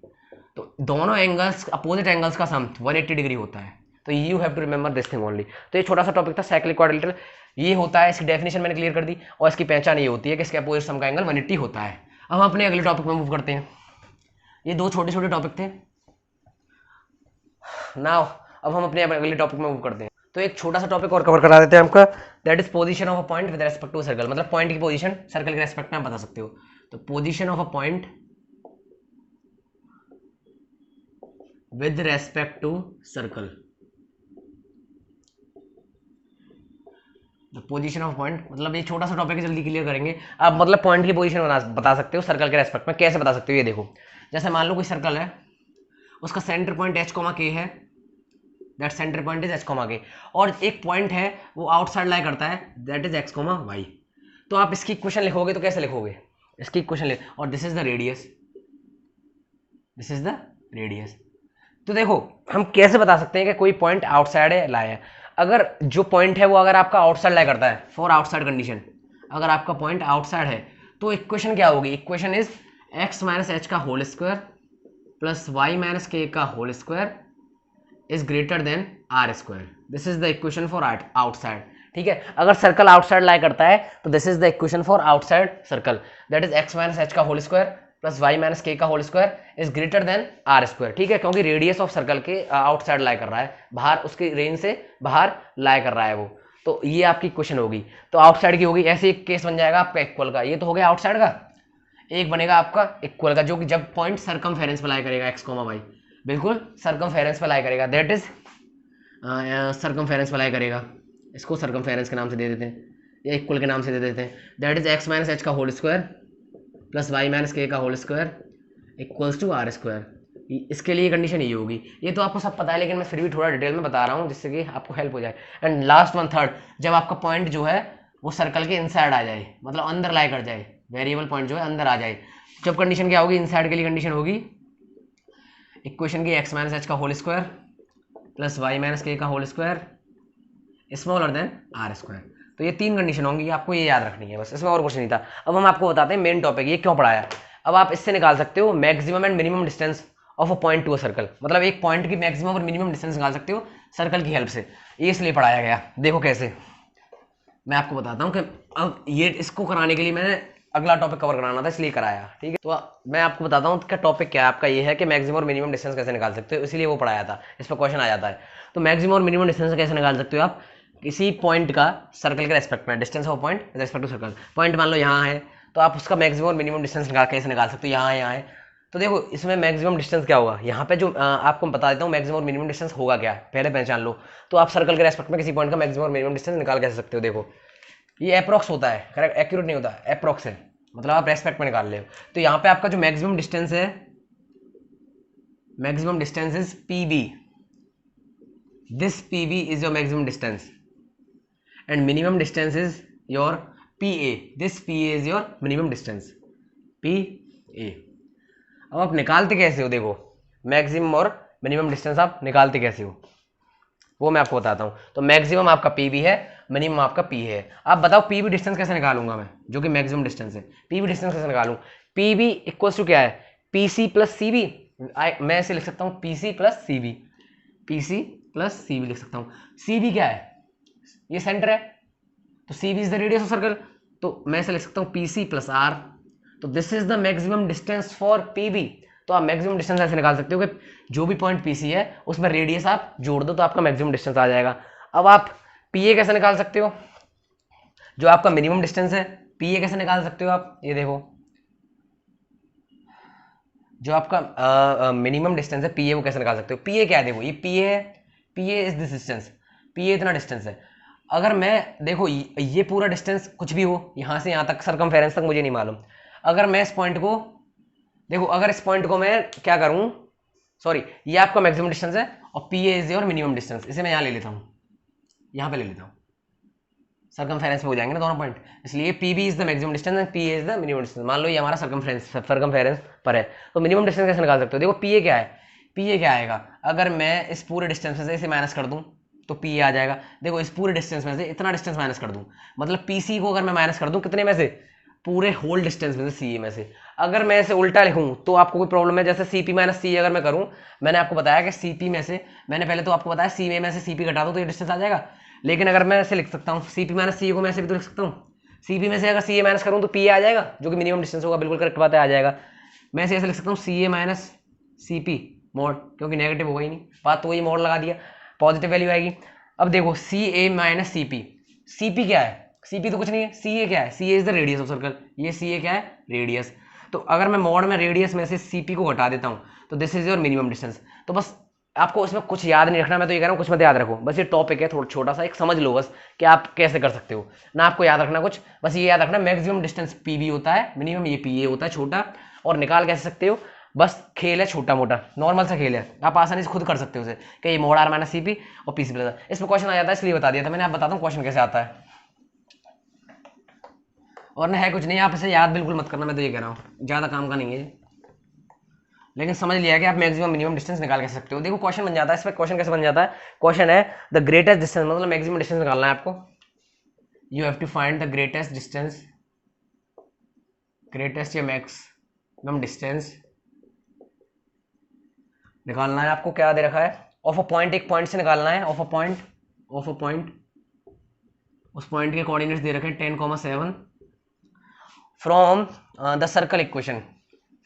तो दोनों एंगल्स अपोजिट एंगल्स का सम 180 डिग्री होता है, तो you have to remember this thing only. तो ये छोटा सा टॉपिक था साइक्लिक क्वाड्रिलेटरल, ये होता है, इसकी डेफिनेशन मैंने क्लियर कर दी, और इसकी पहचान ये होती है कि इसके अपोजिट सम का एंगल 180 होता है। अब हम अपने अगले टॉपिक में मूव करते हैं। ये दो छोटे छोटे टॉपिक थे, नाउ अब हम अपने अगले टॉपिक में मूव करते हैं। तो एक छोटा सा टॉपिक और कवर करा देते हैं आपका, that is position of a point with respect to circle, मतलब पॉइंट की पोजीशन सर्कल के रेस्पेक्ट में आप बता सकते हो। तो position of a point with respect to circle, position of point, मतलब ये छोटा सा टॉपिक है, जल्दी क्लियर करेंगे। आप मतलब पॉइंट की पोजीशन बता सकते हो सर्कल के रेस्पेक्ट में, कैसे बता सकते हो ये देखो। जैसे मान लो कोई सर्कल है, उसका सेंटर पॉइंट h, k है, that centre point is h, k, और एक पॉइंट है वो आउटसाइड लाई करता है, दैट इज x, y। तो आप इसकी इक्वेशन लिखोगे तो कैसे लिखोगे, इसकी इक्वेशन लिख, और this is the radius, this is the radius. तो देखो हम कैसे बता सकते हैं कि कोई पॉइंट आउटसाइड है लाई है। अगर जो पॉइंट है वो अगर आपका आउटसाइड लाई करता है, फॉर आउटसाइड कंडीशन, अगर आपका पॉइंट आउटसाइड है तो इक्वेशन क्या होगी, equation is x minus h का whole square plus y minus k का whole square is greater than r square. This is the equation for outside. ठीक है, अगर सर्कल आउटसाइड लाई करता है तो this is the equation for outside circle, that is x minus h का whole square plus y minus k का whole square is greater than r square. ठीक है, क्योंकि रेडियस ऑफ सर्कल के outside लाई कर रहा है, बाहर उसकी रेंज से बाहर लाई कर रहा है वो, तो ये आपकी इक्वेशन होगी। तो आउटसाइड की होगी, ऐसे एक केस बन जाएगा आपका इक्वल का। ये तो हो गया आउटसाइड का। एक बनेगा आपका इक्वल का, जो कि जब पॉइंट सरकमफेरेंस पे लाई करेगा एक्स कोमा वाई, बिल्कुल सरकमफेरेंस पे लाई करेगा, दैट इज सरकमफेरेंस पे लाई करेगा। इसको सरकमफेरेंस के नाम से दे देते हैं या इक्वल के नाम से दे देते हैं। That is x minus h का whole square plus y minus k का whole square equals to r square. इसके लिए कंडीशन ये होगी। ये तो आपको सब पता है, लेकिन मैं फिर भी थोड़ा डिटेल में बता रहा हूँ जिससे कि आपको हेल्प हो जाए। एंड लास्ट वन थर्ड, जब आपका पॉइंट जो है वो सर्कल के इनसाइड आ जाए, मतलब अंदर लाई कर जाए, वेरिएबल पॉइंट जो है अंदर आ जाए, जब कंडीशन क्या होगी, इनसाइड के लिए कंडीशन होगी इक्वेशन की एक्स माइनस एच का whole square plus y minus k का whole square smaller than r square. तो ये 3 कंडीशन होंगी, आपको ये याद रखनी है बस, इसमें और कुछ नहीं था। अब हम आपको बताते हैं मेन टॉपिक ये क्यों पढ़ाया। अब आप इससे निकाल सकते हो maximum and minimum distance of a point to a circle, मतलब एक पॉइंट की मैक्सिमम और मिनिमम डिस्टेंस निकाल सकते हो सर्कल की हेल्प से। ये इसलिए पढ़ाया गया। देखो कैसे, मैं आपको बताता हूँ कि अब ये इसको कराने के लिए मैंने अगला टॉपिक कवर कराना था, इसलिए कराया, ठीक है। तो मैं आपको बताता हूँ क्या टॉपिक क्या है आपका, ये है कि मैक्सिमम और मिनिमम डिस्टेंस कैसे निकाल सकते हो, इसलिए वो पढ़ाया था, इस पर क्वेश्चन आ जाता है। तो मैक्सिमम और मिनिमम डिस्टेंस कैसे निकाल सकते हो आप, किसी पॉइंट का सर्कल के रेस्पेक्ट में, distance of point respect to circle. Point मान लो यहाँ है, तो आप उसका मैक्सिमम और मिनिमम डिस्टेंस कैसे निकाल सकते हो, यहाँ है। तो देखो इसमें मैक्सिमम डिस्टेंस क्या होगा, यहाँ पे जो आपको बता देता हूँ मैक्सिमम और मिनिमम डिस्टेंस होगा क्या, पहले पहचान लो। तो आप सर्कल के रेस्पेक्ट में किसी पॉइंट का मैक्सिमम और मिनिमम डिस्टेंस निकाल कैसे सकते हो, देखो ये अप्रॉक्स होता है, करेक्ट एक्यूरेट नहीं होता, अप्रॉक्स है, मतलब आप रेस्पेक्ट में निकाल ले। तो यहाँ पे आपका जो मैक्सिमम डिस्टेंस है, maximum distance is P B, this P B is your maximum distance and minimum distance is your P A, this P A is your minimum distance P A. अब आप निकालते कैसे हो, देखो मैक्सिमम और minimum distance आप निकालते कैसे हो वो मैं आपको बताता हूँ। तो मैक्सिमम आपका पी बी है, मिनिमम आपका पी है। आप बताओ पी बी डिस्टेंस कैसे निकालूंगा मैं, जो कि मैक्सिमम डिस्टेंस है, पी बी डिस्टेंस कैसे निकालूं। पी बी इक्वल्स टू क्या है, P C plus C B. मैं ऐसे लिख सकता हूँ P C plus C B, P C plus C B लिख सकता हूँ। सी बी क्या है, ये सेंटर है, तो C B is the radius of circle, तो मैं ऐसे लिख सकता हूँ पी सी प्लस आर। तो this is the maximum distance for P B. तो आप मैक्सिमम डिस्टेंस ऐसे निकाल सकते हो कि जो भी पॉइंट पी सी है उसमें रेडियस आप जोड़ दो तो आपका मैक्सिमम डिस्टेंस आ जाएगा। अब आप पी ए कैसे निकाल सकते हो, जो आपका मिनिमम डिस्टेंस है, पी ए कैसे निकाल सकते हो आप, ये देखो जो आपका मिनिमम डिस्टेंस है पी ए वो कैसे निकाल सकते हो। पी ए क्या है, देखो ये पी ए है, P A is this distance, P ए इतना डिस्टेंस है। अगर मैं देखो ये पूरा डिस्टेंस कुछ भी हो, यहाँ से यहाँ तक सरकमफेरेंस तक मुझे नहीं मालूम। अगर मैं इस पॉइंट को देखो, अगर इस पॉइंट को मैं क्या करूं, सॉरी ये आपका मैक्सिमम डिस्टेंस है और P A is your minimum distance, इसे मैं यहाँ ले लेता हूँ, यहाँ पे ले लेता हूँ, सरकमफेरेंस में हो जाएंगे ना दोनों पॉइंट, इसलिए P B is the maximum distance and P A is the minimum distance. मान लो ये हमारा सरकमफेरेंस पर है, तो मिनिमम डिस्टेंस कैसे निकाल सकते हो, देखो पी ए क्या है, पी ए क्या आएगा, अगर मैं इस पूरे डिस्टेंस में से इसे माइनस कर दूं तो पी ए आ जाएगा। देखो इस पूरे डिस्टेंस में से इतना डिस्टेंस माइनस कर दूं, मतलब पी सी को अगर मैं माइनस कर दूं कितने में से, पूरे होल डिस्टेंस में से, सी ए में से। अगर मैं इसे उल्टा लिखूं तो आपको कोई प्रॉब्लम है, जैसे सी पी माइनस सी अगर मैं करूं, मैंने आपको बताया कि सी पी में से, मैंने पहले तो आपको बताया सी ए में से सी पी घटा दो तो ये डिस्टेंस आ जाएगा। लेकिन अगर मैं ऐसे लिख सकता हूँ सी पी माइनस सी ए को मैं ऐसे भी तो लिख सकता हूँ, सी पी में से अगर सी ए माइनस करूँ तो पी ए आ जाएगा, जो कि मिनिमम डिस्टेंस होगा, बिल्कुल करेक्ट बात है, आ जाएगा। मैं ऐसे लिख सकता हूँ सी A minus C P mode, क्योंकि नेगेटिव होगा ही नहीं, बात तो वही मोड लगा दिया, पॉजिटिव वैल्यू आएगी। अब देखो C A minus C P, C P क्या है, सी पी तो कुछ नहीं है, सी ए क्या है, C A is the radius of circle, ये सी ए क्या है, रेडियस। तो अगर मैं मोड में रेडियस में से सी पी को घटा देता हूँ तो this is your minimum distance. तो बस आपको इसमें कुछ याद नहीं रखना, मैं तो ये कह रहा हूँ कुछ मत याद रखो, बस ये टॉपिक है थोड़ा छोटा सा, एक समझ लो बस कि आप कैसे कर सकते हो ना, आपको याद रखना कुछ, बस ये याद रखना मैक्सिमम डिस्टेंस पी बी होता है, मिनिमम ये पी ए होता है छोटा, और निकाल कैसे सकते हो, बस खेल है छोटा मोटा नॉर्मल सा खेल है, आप आसानी से खुद कर सकते हो उसे कि ये mod R minus C P और पी सी प्लस। इसमें क्वेश्चन आ जाता है इसलिए बता दिया था मैंने, आप बताता हूँ क्वेश्चन कैसे आता है, और ना है कुछ नहीं, आप इसे याद बिल्कुल मत करना, मैं तो ये कह रहा हूँ ज़्यादा काम का नहीं है, लेकिन समझ लिया कि आप मैक्सिमम मिनिमम डिस्टेंस निकाल के सकते हो। देखो क्वेश्चन बन जाता है, इसमें क्वेश्चन कैसे बन जाता है, क्वेश्चन है द ग्रेटेस्ट डिस्टेंस, मतलब मैक्सिमम डिस्टेंस निकालना है आपको, you have to find the greatest distance, greatest या मैक्सिमम डिस्टेंस निकालना है आपको। क्या दे रखा है, ऑफ अ पॉइंट, एक पॉइंट से निकालना है, of a point, of a point, उस पॉइंट के कोऑर्डिनेट्स दे रखे हैं 10,7 from the circle equation,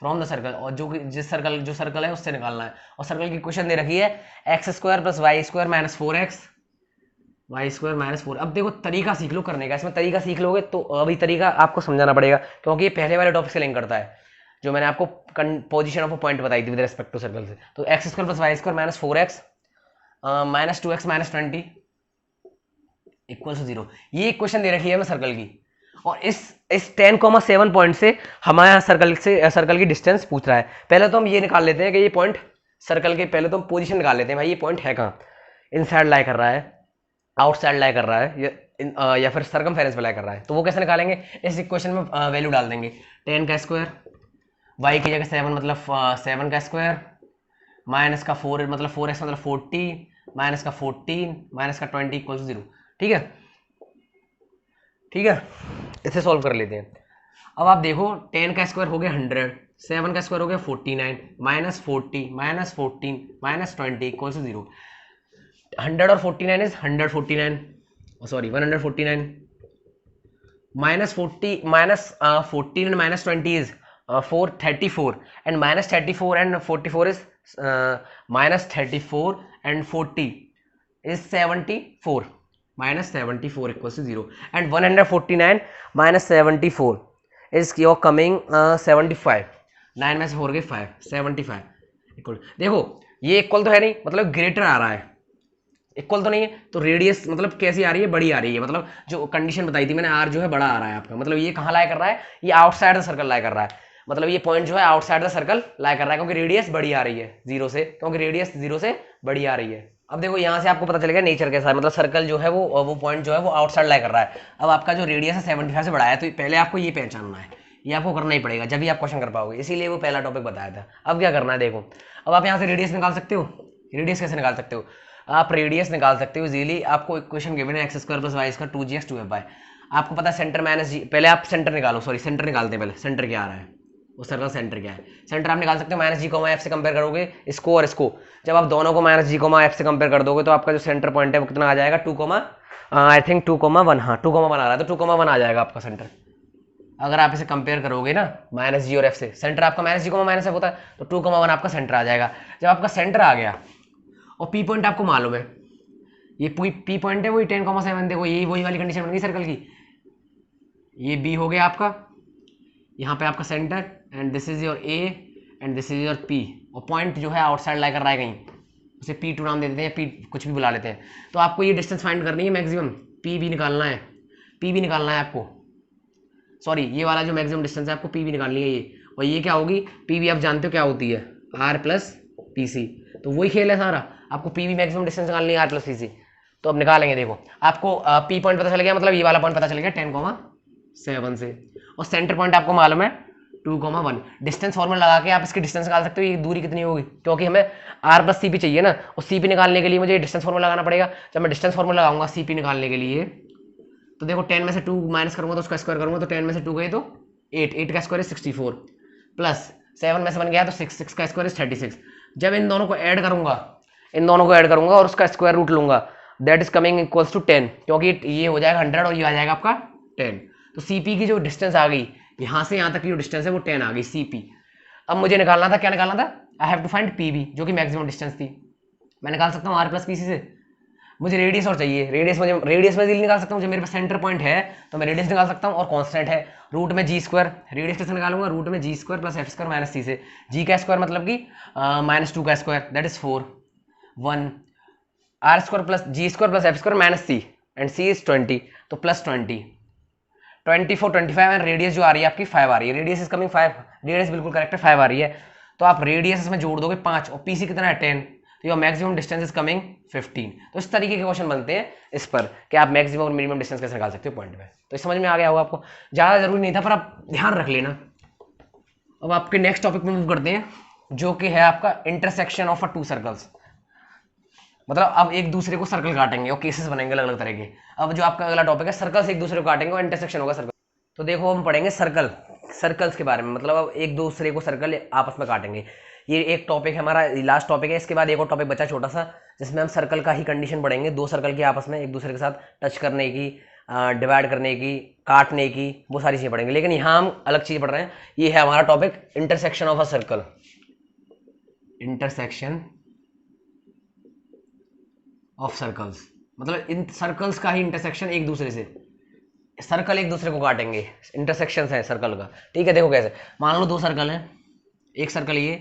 from the circle, और जिस सर्कल जो सर्कल है उससे निकालना है, और सर्कल की इक्वेशन दे रखी है x square plus Y square minus 4x Y square minus 4। अब देखो तरीका सीख लो करने का, इसमें तरीका सीख लोगे तो अभी तरीका आपको समझाना पड़ेगा, क्योंकि ये पहले वाले टॉपिक से लिंक करता है जो मैंने आपको पोजीशन ऑफ अ पॉइंट बताई थी विद रिस्पेक्ट टू सर्कल से। तो X square plus Y square minus 4x minus 2x minus 20 equal to 0। ये एक क्वेश्चन दे रखी है हमें सर्कल की, और इस 10,7 पॉइंट से हमारे सर्कल की डिस्टेंस पूछ रहा है। पहले तो हम ये निकाल लेते हैं कि ये पॉइंट सर्कल के, पहले तो हम पोजीशन निकाल लेते हैं भाई, ये पॉइंट है कहाँ, इनसाइड लाई कर रहा है, आउटसाइड लाई कर रहा है, या फिर सरकमफेरेंस पे लाई कर रहा है। तो वो कैसे निकालेंगे, इस इक्वेशन में वैल्यू डाल देंगे, 10 का स्क्वायर, वाई की जगह 7 मतलब 7 का स्क्वायर, माइनस का 4 मतलब 4x मतलब 40, माइनस का 14 माइनस का 20 इक्वल टू 0। ठीक है, ठीक है, इसे सॉल्व कर लेते हैं। अब आप देखो 10 का स्क्वायर हो गया 100, 7 का स्क्वायर हो गया 49, minus 40 minus 14 minus 20 equal to 0। 100 और 49 is 149, sorry 149, minus 40 minus 14 and minus 20 is 434, and minus 34 and 44 is minus 34 and 40 is 74, minus 74 equals to 0, and 149 minus 74 is your coming 75, 9 में से 4 गए 5, 75 इक्वल। देखो ये इक्वल तो है नहीं, मतलब ग्रेटर आ रहा है, इक्वल तो नहीं है, तो रेडियस मतलब कैसी आ रही है, बड़ी आ रही है, मतलब जो कंडीशन बताई थी मैंने, आर जो है बड़ा आ रहा है आपका, मतलब ये कहाँ लाई कर रहा है, ये आउटसाइड द सर्कल लाई कर रहा है, मतलब ये पॉइंट जो है आउटसाइड द सर्कल लाई कर रहा है, क्योंकि रेडियस बड़ी आ रही है जीरो से, क्योंकि रेडियस जीरो से बड़ी आ रही है। अब देखो यहाँ से आपको पता चलेगा नेचर कैसा है, मतलब सर्कल जो है वो पॉइंट जो है वो आउटसाइड लाई कर रहा है। अब आपका जो रेडियस है 75 से बड़ा है, तो पहले आपको ये पहचानना है, ये आपको करना ही पड़ेगा जब भी आप क्वेश्चन कर पाओगे, इसीलिए वो पहला टॉपिक बताया था। अब क्या करना है देखो, अब आप यहाँ से रेडियस निकाल सकते हो, रेडियस कैसे निकाल सकते हो, आप रेडियस निकाल सकते हो इजीली, आपको इक्वेशन गिवन है x square plus Y square 2gx 2fy, आपको पता है सेंटर माइनस जी, पहले आप सेंटर निकालो, सॉरी सेंटर निकालते हैं पहले, सेंटर क्या आ रहा है, वो सर्कल सेंटर क्या है, सेंटर आप निकाल सकते हो माइनस जी कोमा एफ से कंपेयर करोगे इसको और इसको, जब आप दोनों को माइनस जी कोमा एफ से कंपेयर कर दोगे तो आपका जो सेंटर पॉइंट है वो कितना आ जाएगा, 2, आई थिंक 2,1, हाँ 2,1 आ रहा है, तो 2,1 आ जाएगा आपका सेंटर। अगर आप इसे कंपेयर करोगे ना माइनस जी और एफ से, सेंटर आपका माइनस जी कोमा माइनस एफ होता है, तो 2,1 आपका सेंटर आ जाएगा। जब आपका सेंटर आ गया और पी पॉइंट आपको मालूम है, ये पी पॉइंट है वही 10,7, देखो यही वही वाली कंडीशन बन गई सर्कल की, ये बी हो गया आपका, यहाँ पे आपका centre, and this is your A and this is your P, और पॉइंट जो है आउटसाइड लाई कर रहा है कहीं, उसे P2 नाम दे देते हैं, पी कुछ भी बुला लेते हैं। तो आपको ये डिस्टेंस फाइंड करनी है मैक्सिमम, पी भी निकालना है, पी भी निकालना है आपको, सॉरी ये वाला जो मैक्सिमम डिस्टेंस है आपको पी भी निकालनी है ये, और ये क्या होगी, पी भी आप जानते हो क्या होती है, आर प्लस पी सी, तो वही खेल है सारा, आपको पी भी मैक्सिमम डिस्टेंस निकालनी है आर प्लस पी सी। तो अब निकालेंगे, देखो आपको पी पॉइंट पता चल गया, मतलब ये वाला पॉइंट पता चल गया 10,7 से, और सेंटर पॉइंट आपको मालूम है 2,1, डिस्टेंस फॉर्मूला लगा के आप इसकी डिस्टेंस निकाल सकते हो, ये दूरी कितनी होगी, क्योंकि हमें आर प्लस सी पी चाहिए ना, और सी पी निकालने के लिए मुझे डिस्टेंस फॉर्मूला लगाना पड़ेगा। जब मैं डिस्टेंस फॉर्मूला लगाऊंगा सी पी निकालने के लिए, तो देखो 10 में से 2 माइनस करूंगा तो उसका स्क्वायर करूंगा, तो 10 में से 2 गए तो 8, 8 का स्क्वायर इज 64, प्लस 7 में से बन गया तो 6, 6 का स्क्वायर इज 36। जब इन दोनों को ऐड करूंगा, इन दोनों को ऐड करूंगा और उसका स्क्वायर रूट लूंगा, that is coming equals to 10, क्योंकि ये हो जाएगा 100 और ये आ जाएगा आपका 10। तो सीपी की जो डिस्टेंस आ गई यहाँ से यहाँ तक की जो डिस्टेंस है वो 10 आ गई सीपी। अब मुझे निकालना था, क्या निकालना था, I have to find P B जो कि मैक्सिमम डिस्टेंस थी, मैं निकाल सकता हूँ आर प्लस पीसी से। मुझे रेडियस और चाहिए, रेडियस में निकाल सकता हूँ, मुझे मेरे पास सेंटर पॉइंट है तो मैं रेडियस निकाल सकता हूँ, और कांस्टेंट है रूट में जी स्क्वायर, रेडियस कैसे निकालूंगा, रूट में जी square plus F square minus सी से, जी का स्क्वायर मतलब कि -2 का square that is 4, 1 are square plus ji square plus F square minus C, and C is 20, तो प्लस 20, 24, 25 एंड रेडियस जो आ रही है आपकी 5 आ रही है, रेडियस इज कमिंग 5, रेडियस बिल्कुल करेक्ट है 5 आ रही है, तो आप रेडियस इसमें जोड़ दोगे 5 और पीसी कितना है 10, तो your maximum distance is coming 15। तो इस तरीके के क्वेश्चन बनते हैं इस पर कि आप मैक्सिमम और मिनिमम डिस्टेंस कैसे निकाल सकते हो पॉइंट में। तो इस समझ में आ गया होगा आपको, ज़्यादा जरूरी नहीं था पर आप ध्यान रख लेना। अब आपके नेक्स्ट टॉपिक में मूव करते हैं जो कि है आपका इंटरसेक्शन ऑफ अ 2 सर्कल्स, मतलब अब एक दूसरे को सर्कल काटेंगे और केसेस बनेंगे अलग अलग तरह के। अब जो आपका अगला टॉपिक है सर्कल्स एक दूसरे को काटेंगे और इंटरसेक्शन होगा सर्कल। तो देखो हम पढ़ेंगे सर्कल्स के बारे में, मतलब अब एक दूसरे को सर्कल आपस में काटेंगे। ये एक टॉपिक है हमारा, लास्ट टॉपिक है, इसके बाद एक और टॉपिक बचा छोटा सा जिसमें हम सर्कल का ही कंडीशन पढ़ेंगे, 2 सर्कल की आपस में एक दूसरे के साथ टच करने की, डिवाइड करने की, काटने की, वो सारी चीज़ें पढ़ेंगे। लेकिन यहाँ हम अलग चीज़ पढ़ रहे हैं, ये है हमारा topic intersection of a circle, intersection of circles. मतलब इन सर्कल्स का ही इंटरसेक्शन एक दूसरे से, सर्कल एक दूसरे को काटेंगे, इंटरसेक्शन है सर्कल का, ठीक है। देखो कैसे, मान लो दो सर्कल है, एक सर्कल ये,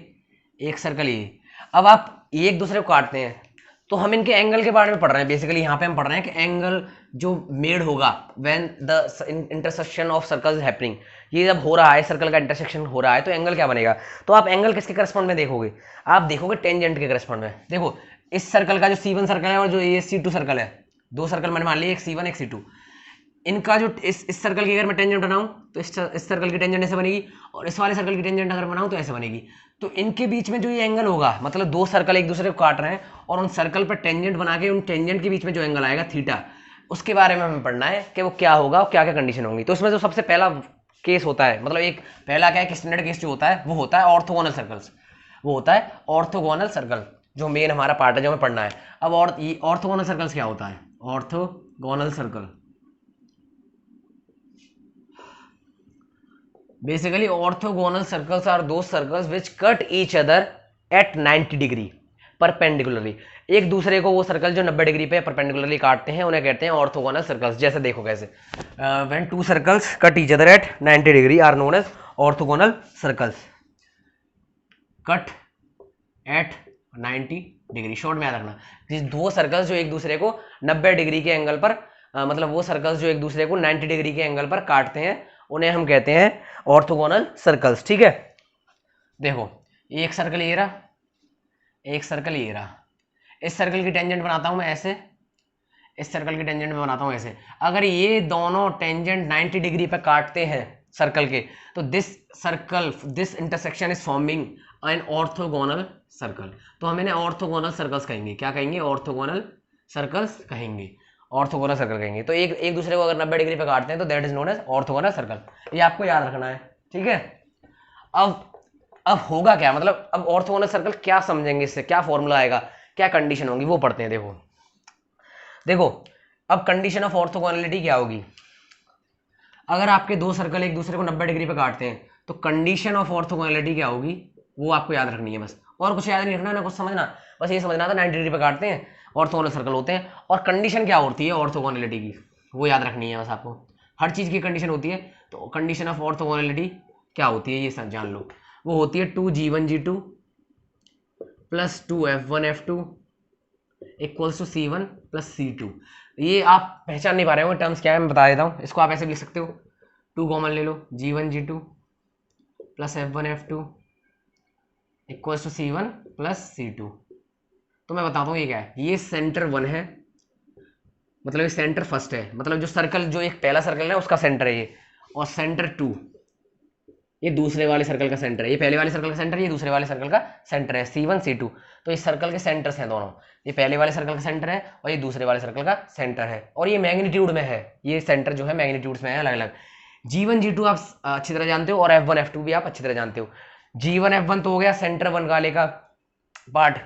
एक सर्कल ये। अब आप ये एक दूसरे को काटते हैं, तो हम इनके एंगल के बारे में पढ़ रहे हैं। बेसिकली यहाँ पे हम पढ़ रहे हैं कि एंगल जो मेड होगा when the intersection of circles happening, ये जब हो रहा है, सर्कल का इंटरसेक्शन हो रहा है, तो एंगल क्या बनेगा। तो आप एंगल किसके करस्पॉन्ड में देखोगे, आप देखोगे टेंजेंट के करस्पॉन्ड में। देखो इस सर्कल का जो C1 सर्कल है और जो ये C2 सर्कल है, दो सर्कल मैंने मान लिया, एक C1 एक C2, इनका जो इस सर्कल की अगर मैं टेंजेंट बनाऊं तो इस सर्कल की टेंजेंट ऐसे बनेगी, और इस वाले सर्कल की टेंजेंट अगर बनाऊं तो ऐसे बनेगी। तो इनके बीच में जो ये एंगल होगा, मतलब दो सर्कल एक दूसरे को काट रहे हैं और उन सर्कल पर टेंजेंट बना के उन टेंजेंट के बीच में जो एंगल आएगा थीटा, उसके बारे में हमें पढ़ना है कि वो क्या होगा और क्या क्या कंडीशन होंगी। तो इसमें जो सबसे पहला केस होता है, मतलब एक पहला क्या है, स्टैंडर्ड केस जो होता है वो होता है ऑर्थोगोनल सर्कल्स, वो होता है ऑर्थोगोनल सर्कल, जो मेन हमारा पार्ट है जो हमें पढ़ना है। अब और ये ऑर्थोगोनल सर्कल्स क्या होता है, orthogonal circle basically orthogonal circles are those circles which cut each other at 90 degree perpendicularly. एक दूसरे को वो सर्कल जो 90 डिग्री पे परपेंडिकुलरली काटते हैं उन्हें कहते हैं ऑर्थोगोनल सर्कल्स। जैसे देखो कैसे, when two circles cut each other at 90 degree are known as orthogonal circles. Cut at 90 degree, short में याद रखना, दो सर्कल्स जो एक दूसरे को 90 डिग्री के एंगल पर मतलब वो सर्कल्स जो एक दूसरे को 90 डिग्री के एंगल पर काटते हैं उन्हें हम कहते हैं ऑर्थोगोनल सर्कल्स, ठीक है। देखो एक सर्कल ये रहा, एक सर्कल ये रहा, इस सर्कल की टेंजेंट बनाता हूं मैं ऐसे, इस सर्कल की टेंजेंट में बनाता हूं ऐसे। अगर ये दोनों टेंजेंट 90 डिग्री पर काटते हैं सर्कल के, तो this intersection is forming an orthogonal circle. तो हम इन्हें ऑर्थोगोनल सर्कल्स कहेंगे। क्या कहेंगे, ऑर्थोगोनल सर्कल्स कहेंगे, ऑर्थोगोनल सर्कल कहेंगे। तो एक दूसरे को अगर 90 डिग्री पे काटते हैं तो that is known as orthogonal circle. ये आपको याद रखना है, ठीक है। अब होगा क्या, मतलब अब ऑर्थोगोनल सर्कल क्या समझेंगे, इससे क्या फॉर्मूला आएगा, क्या कंडीशन होगी, वो पढ़ते हैं। देखो अब कंडीशन ऑफ ऑर्थोगोनलिटी क्या होगी। अगर आपके दो सर्कल एक दूसरे को 90 डिग्री पे काटते हैं तो कंडीशन ऑफ ऑर्थोगोनलिटी क्या होगी, वो आपको याद रखनी है बस, और कुछ याद नहीं रखना, ना कुछ समझना, बस ये समझना था 90 डिग्री पे काटते हैं, ऑर्थोगोनल सर्कल होते हैं। और कंडीशन क्या होती है ऑर्थोगोनलिटी की, वो याद रखनी है बस आपको। हर चीज़ की कंडीशन होती है, तो कंडीशन ऑफ ऑर्थोगोनलिटी क्या होती है ये जान लो। वो होती है 2G1G2 plus 2F1F2 equals to C1 plus C2। ये आप पहचान नहीं पा रहे हो टर्म्स क्या है, मैं बता देता हूँ। इसको आप ऐसे भी लिख सकते हो, 2 कॉमन ले लो, G1G2 plus F1F2 equals to C1 plus C2। तो मैं बताता हूँ ये क्या है। ये सेंटर 1 है, मतलब ये सेंटर फर्स्ट है, मतलब जो सर्कल जो एक पहला सर्कल है उसका सेंटर है ये, और सेंटर 2 ये दूसरे वाले सर्कल का सेंटर है। ये पहले वाले सर्कल का सेंटर है, ये दूसरे वाले सर्कल का सेंटर है, C1 C2। तो इस सर्कल के सेंटर्स हैं दोनों, ये पहले वाले सर्कल का सेंटर है और ये दूसरे वाले सर्कल का सेंटर है, और ये मैग्नीट्यूड में है, ये सेंटर जो है मैग्नीट्यूड्स में है अलग अलग। G1 G2 आप अच्छी तरह जानते हो, और F1 F2 भी आप अच्छी तरह जानते हो। G1 F1 तो हो गया सेंटर 1 वाले का पार्ट,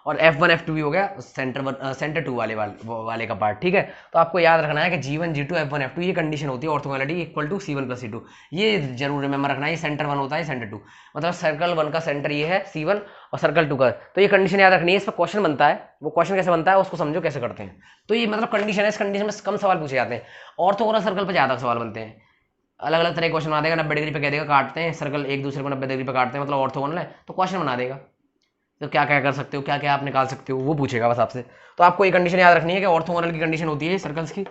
और F1 F2 भी हो गया सेंटर 2 वाले का पार्ट, ठीक है। तो आपको याद रखना है कि G1 G2 F1 F2 ये कंडीशन होती है orthogonality equal to C1 plus C2। ये जरूर रिमेंबर रखना है, ये सेंटर 1 होता है, सेंटर 2, मतलब सर्कल 1 का सेंटर ये है C1 और सर्कल 2 का। तो ये कंडीशन याद रखनी है, इस पर क्वेश्चन बनता है, वो क्वेश्चन कैसे बनता है उसको समझो कैसे करते हैं। तो ये मतलब कंडीशन है, इस कंडीशन में कम सवाल पूछे जाते हैं, ऑर्थोगोनल सर्कल पर ज्यादा सवाल बनते हैं। अलग अलग तरह के क्वेश्चन बना देगा, 90 डिग्री पे कह देगा काटते हैं सर्कल एक दूसरे को 90 डिग्री पे काटते हैं मतलब ऑर्थोगोनल है, तो क्वेश्चन बना देगा। तो क्या क्या कर सकते हो, क्या क्या आप निकाल सकते हो, वो पूछेगा बस आपसे। तो आपको ये कंडीशन याद रखनी है कि ऑर्थोगोनल की कंडीशन होती है सर्कल्स की।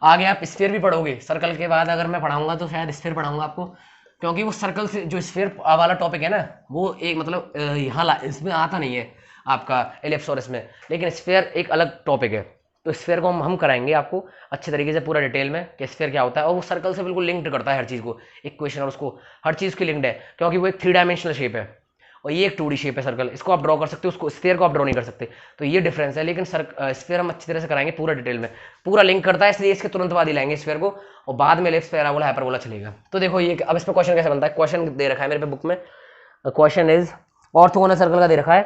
आगे आप स्फीयर भी पढ़ोगे, सर्कल के बाद अगर मैं पढ़ाऊंगा तो शायद स्फीयर पढ़ाऊंगा आपको, क्योंकि वो सर्कल से जो स्फीयर वाला टॉपिक है ना, वो एक मतलब यहाँ इसमें आता नहीं है आपका एलिप्स और इसमें, लेकिन स्फीयर एक अलग टॉपिक है। तो स्फीयर को हम कराएंगे आपको अच्छे तरीके से पूरा डिटेल में कि स्फीयर क्या होता है, और वो सर्कल से बिल्कुल लिंक्ड करता है हर चीज़ को, इक्वेशन और उसको हर चीज़ की लिंक्ड है, क्योंकि वो एक 3 डायमेंशनल शेप है और ये एक 2D शेप है सर्कल। इसको आप ड्रॉ कर सकते हो, उसको स्फीयर को आप ड्रॉ नहीं कर सकते, तो ये डिफरेंस है। लेकिन स्फीयर हम अच्छी तरह से कराएंगे पूरा डिटेल में, पूरा लिंक करता है, इसलिए इसके तुरंत बाद ही लाएंगे स्फीयर को, और बाद में एलिप्स पैराबोला हाइपरबोला चलेगा। तो देखो ये अब इसमें क्वेश्चन कैसे बनता है, क्वेश्चन दे रखा है मेरे पे बुक में, क्वेश्चन इज ऑर्थोगोनल सर्कल का दे रखा है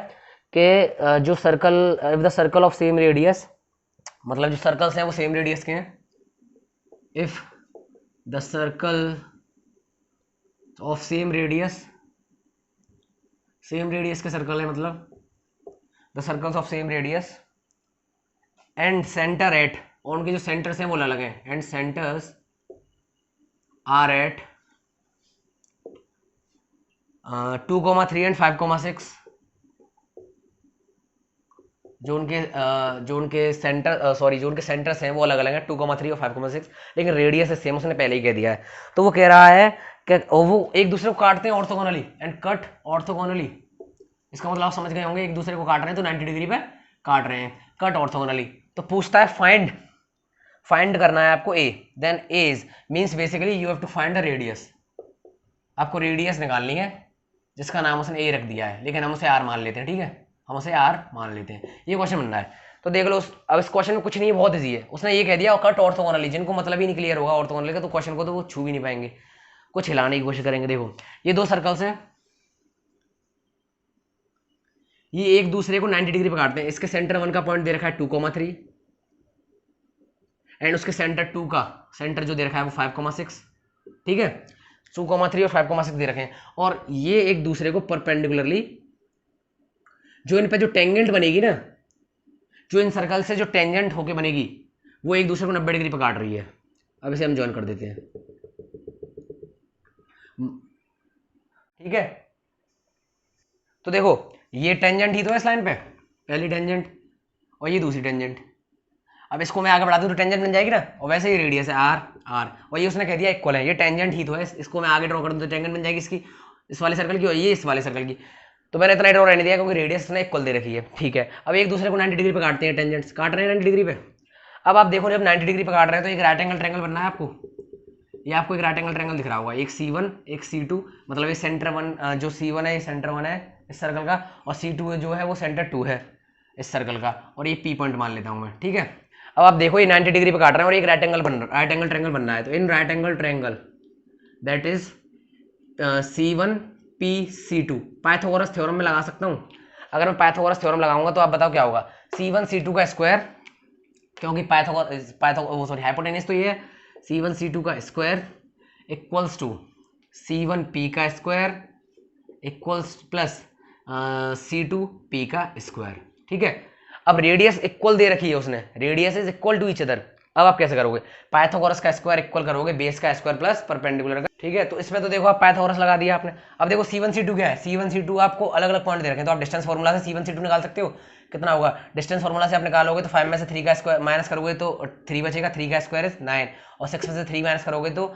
कि जो circle with the circle of same radius, मतलब जो सर्कल्स हैं वो सेम रेडियस के हैं, if the circle of same radius के सर्कल है, मतलब the circles of same radius and centre at, और उनके जो सेंटर्स हैं वो अलग है, and centres are at 2,3 and 5,6। जो उनके सेंटर जो उनके सेंटर्स हैं वो अलग अलग हैं, 2,3 और 5,6, लेकिन रेडियस है सेम, उसने पहले ही कह दिया है। तो वो कह रहा है कि वो एक दूसरे को काटते हैं ऑर्थोगोनली एंड कट ऑर्थोगोनली। इसका मतलब आप समझ गए होंगे, एक दूसरे को काट रहे हैं तो 90 डिग्री पे काट रहे हैं, कट ऑर्थोगोनली। तो पूछता है फाइंड करना है आपको a, then a is means basically you have to find the radius. आपको रेडियस निकालनी है जिसका नाम उसने ए रख दिया है, लेकिन हम उसे आर मान लेते हैं, ठीक है, हम उसे आर मान लेते हैं। ये क्वेश्चन बन रहा है, तो देख लो। अब इस क्वेश्चन में कुछ नहीं है, बहुत ईजी है। उसने ये कह दिया कट ऑर्थोगोनली, जिनको मतलब ही नहीं क्लियर होगा ऑर्थोगोनली का, तो क्वेश्चन को तो वो छू भी नहीं पाएंगे, कुछ हिलाने की कोशिश करेंगे। देखो ये दो सर्कल्स हैं, ये एक दूसरे को 90 डिग्री पे काटते हैं। इसके सेंटर 1 का पॉइंट दे रखा है 2,3 एंड उसके सेंटर 2 का सेंटर जो दे रखा है वो 5,6, ठीक है, 2,3 और 5,6 दे रखे हैं। और ये एक दूसरे को परपेंडिकुलरली, जो इन पे जो टेंजेंट बनेगी ना, जो इन सर्कल से जो टेंजेंट होके बनेगी, वो एक दूसरे को 90 डिग्री पे काट रही है। अब इसे हम ज्वाइन कर देते हैं, ठीक है। तो देखो ये टेंजेंट ही तो है इस लाइन पे, पहली टेंजेंट, और ये दूसरी टेंजेंट। अब इसको मैं आगे बढ़ा दूं तो टेंजेंट बन जाएगी ना, और वैसे ही रेडियस है आर आर, और ये उसने कह दिया इक्वल है, ये टेंजेंट ही तो है, इसको मैं आगे ड्रॉ कर दूं तो टेंजेंट बन जाएगी इसकी, इस वाले सर्कल की, और ये इस वाले सर्कल की। तो मैंने इतना ड्रॉ रहने दिया क्योंकि रेडियस ने इक्वल दे रखी है, ठीक है। अब एक दूसरे को 90 डिग्री पे काटते हैं, टेंजेंट्स काट रहे हैं 90 डिग्री पे। अब आप देखो जब 90 डिग्री पे काट रहे हैं तो एक राइट एंगल ट्रायंगल बनना है आपको। ये आपको एक राइट एंगल ट्रायंगल दिख रहा होगा, एक C1 एक C2, मतलब ये सेंटर 1 जो C1 है ये सेंटर 1 है इस सर्कल का, और C2 जो है वो सेंटर 2 है इस सर्कल का, और ये P पॉइंट मान लेता हूँ मैं, ठीक है। अब आप देखो ये 90 डिग्री पे काट रहे हैं और एक राइट एंगल ट्रायंगल बनना है। तो in right angle triangle that is C1 PC2 Pythagoras theorem में लगा सकता हूँ। अगर मैं पाइथागोरस थ्योरम लगाऊंगा तो आप बताओ क्या होगा, C1 C2 का स्क्वायर, क्योंकि हाइपोटेनस तो ये है, C1 C2 का square equals to C1 P का square equals plus C2 P का स्क्वायर, ठीक है। अब रेडियस इक्वल दे रखी है उसने, radius is equal to each other. अब आप कैसे करोगे, पाइथागोरस का स्क्वायर इक्वल करोगे बेस का स्क्वायर प्लस परपेंडिकुलर का, ठीक है। तो इसमें तो देखो आप पाइथागोरस लगा दिया आपने। अब देखो C1 C2 क्या है, C1 C2 आपको अलग अलग पॉइंट दे रखे हैं, तो आप डिस्टेंस फॉर्मूला से C1 C2 निकाल सकते हो। कितना होगा, डिस्टेंस फॉर्मूला से आप निकालोगे तो 5 में से 3 का स्क्वायर माइनस करोगे तो 3 बचेगा, 3 का स्क्वायर इज 9, और 6 में से 3 माइनस करोगे तो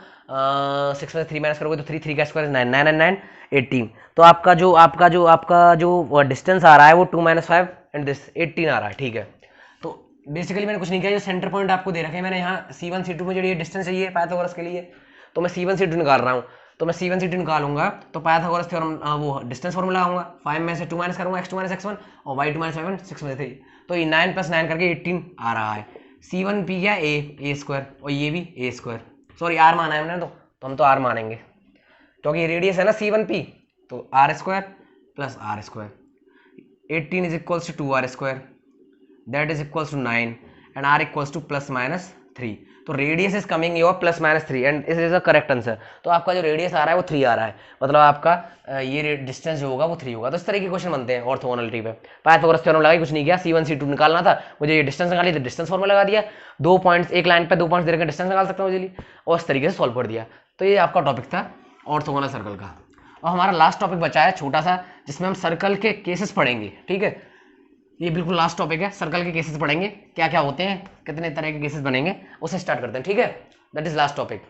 6 में से 3 माइनस करोगे तो 3 का स्क्वायर इज 9, 9 एंड 9 18। तो आपका जो डिस्टेंस आ रहा है वो 2 - 5 एंड दिस 18 आ रहा है, ठीक है। तो बेसिकली मैंने कुछ नहीं किया, जो सेंटर पॉइंट आपको दे रखे हैं मैंने यहाँ C1 C2 में जो ये डिस्टेंस चाहिए पाइथागोरस के लिए, तो मैं C1 C2 निकाल रहा हूँ। तो मैं C1 C2 निकालूंगा तो पाइथागोरस थ्योरम वो डिस्टेंस फॉर्मूला लगाऊंगा, 5 में से 2 माइनस करूंगा, x2 - x1 और y2 - y1 6 में से 3, तो ये 9 + 9 करके 18 आ रहा है। C1 P क्या a स्क्वायर, और ये भी a स्क्वायर, सॉरी r माना है हमने, तो हम तो r मानेंगे क्योंकि रेडियस है ना C1 P, तो r square plus r square, 18 is equals to 2r square that is equals to 9 and r equals to +-3। तो radius is coming your +-3 and this is a correct answer. तो आपका जो radius आ रहा है वो 3 आ रहा है, मतलब आपका ये डिस्टेंस जो होगा वो 3 होगा। तो इस तरह के क्वेश्चन बनते हैं ऑर्थोगोनलिटी पे। पाइथागोरस थ्योरम लगा कुछ नहीं किया, C1 C2 निकालना था मुझे, ये डिस्टेंस निकाली तो डिस्टेंस फॉर्मूला लगा दिया, 2 पॉइंट्स एक लाइन पे 2 पॉइंट्स दे रखे डिस्टेंस निकाल सकता हूँ इजीली, और इस तरीके से सॉल्व कर दिया। तो ये आपका टॉपिक था ऑर्थोगोनल सर्कल का। और हमारा लास्ट टॉपिक बचा है छोटा सा, जिसमें हम सर्कल के केसेस पढ़ेंगे, ठीक है। ये बिल्कुल लास्ट टॉपिक है, सर्कल के केसेस पढ़ेंगे, क्या क्या होते हैं, कितने तरह के केसेस बनेंगे, उसे स्टार्ट करते हैं, ठीक है। That is last topic.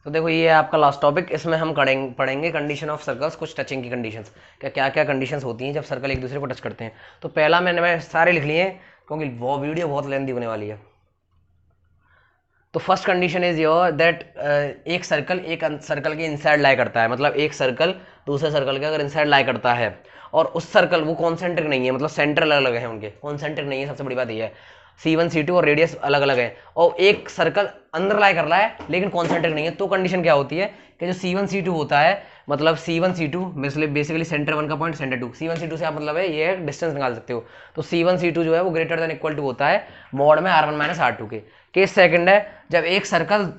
तो देखो ये है आपका लास्ट टॉपिक, इसमें हम पढ़ेंगे कंडीशन ऑफ सर्कल्स, कुछ टचिंग की कंडीशंस, क्या क्या कंडीशंस होती हैं जब सर्कल एक दूसरे को टच करते हैं। तो पहला मैं सारे लिख लिए हैं क्योंकि वो वीडियो बहुत लेंथी होने वाली है। तो first condition is your that एक सर्कल के इनसाइड लाई करता है, मतलब एक सर्कल दूसरे सर्कल के अगर इनसाइड लाई करता है और उस सर्कल वो कॉन्सेंट्रिक नहीं है, मतलब सेंटर अलग अलग है उनके, कॉन्सेंट्रिक नहीं है, सबसे बड़ी बात ये है। C1 C2 और रेडियस अलग अलग है, और एक सर्कल अंदर लाई कर रहा है लेकिन कॉन्सेंट्रिक नहीं है, तो कंडीशन क्या होती है कि जो C1 C2 होता है, मतलब C1 C2 बेसिकली सेंटर 1 का पॉइंट सेंटर 2, C1 C2 से आप मतलब है ये डिस्टेंस निकाल सकते हो। तो C1 C2 जो है वो ग्रेटर देन इक्वल टू होता है मॉड में R1 - R2 के। केस सेकंड है जब एक सर्कल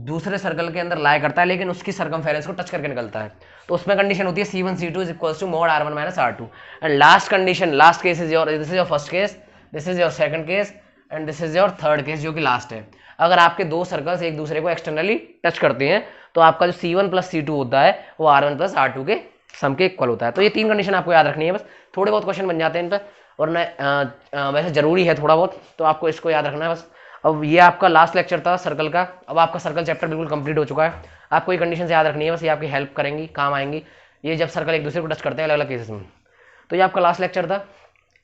दूसरे सर्कल के अंदर लाई करता है लेकिन उसकी सर्कमफेरेंस को टच करके निकलता है, तो उसमें कंडीशन होती है C1 C2 equals to mod R1 - R2। And last condition, last case is your, this is your first case, this is your second case, and this is your third case जो कि last है। अगर आपके दो circles एक दूसरे को externally touch करते हैं तो आपका जो C1 प्लस C2 होता है वो R1 प्लस R2 के सम के इक्वल होता है। तो ये तीन कंडीशन आपको याद रखनी है, बस थोड़े बहुत क्वेश्चन बन जाते हैं इन पर, और वैसे जरूरी है थोड़ा बहुत, तो आपको इसको याद रखना है बस। अब ये आपका लास्ट लेक्चर था सर्कल का। अब आपका सर्कल चैप्टर बिल्कुल कंप्लीट हो चुका है। आपको ये कंडीशन याद रखनी है बस, ये आपकी हेल्प करेंगी, काम आएंगी ये जब सर्कल एक दूसरे को टच करते हैं अलग अलग केसेस में। तो ये आपका लास्ट लेक्चर था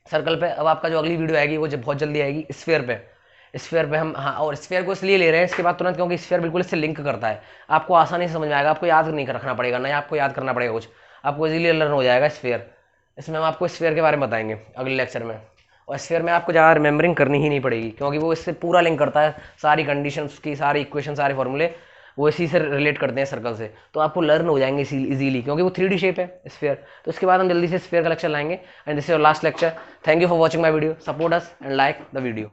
सर्कल पे। अब आपका जो अगली वीडियो आएगी वो बहुत जल्दी आएगी स्फीयर पे। स्फीयर पे हम, हाँ, और स्फीयर को इसलिए ले रहे हैं इसके बाद तुरंत क्योंकि स्फीयर बिल्कुल इससे लिंक करता है, आपको आसानी से समझ में आएगा, आपको याद नहीं रखना पड़ेगा, ना आपको याद करना पड़ेगा कुछ, आपको इजीली लर्न हो जाएगा स्फीयर। इसमें हम आपको स्फीयर के बारे में बताएंगे अगले लेक्चर में। और स्फीयर में आपको ज़्यादा रिमेंबरिंग करनी ही नहीं पड़ेगी क्योंकि वो इससे पूरा लिंक करता है, सारी कंडीशंस की सारी इक्वेशन सारे फॉर्मूले वो इसी से रिलेट करते हैं सर्कल से, तो आपको लर्न हो जाएंगे इजीली क्योंकि वो 3D शेप है स्फीयर। तो इसके बाद हम जल्दी से स्फीयर का लेक्चर लाएंगे and this is your last lecture. Thank you for watching my video, support us and like the video.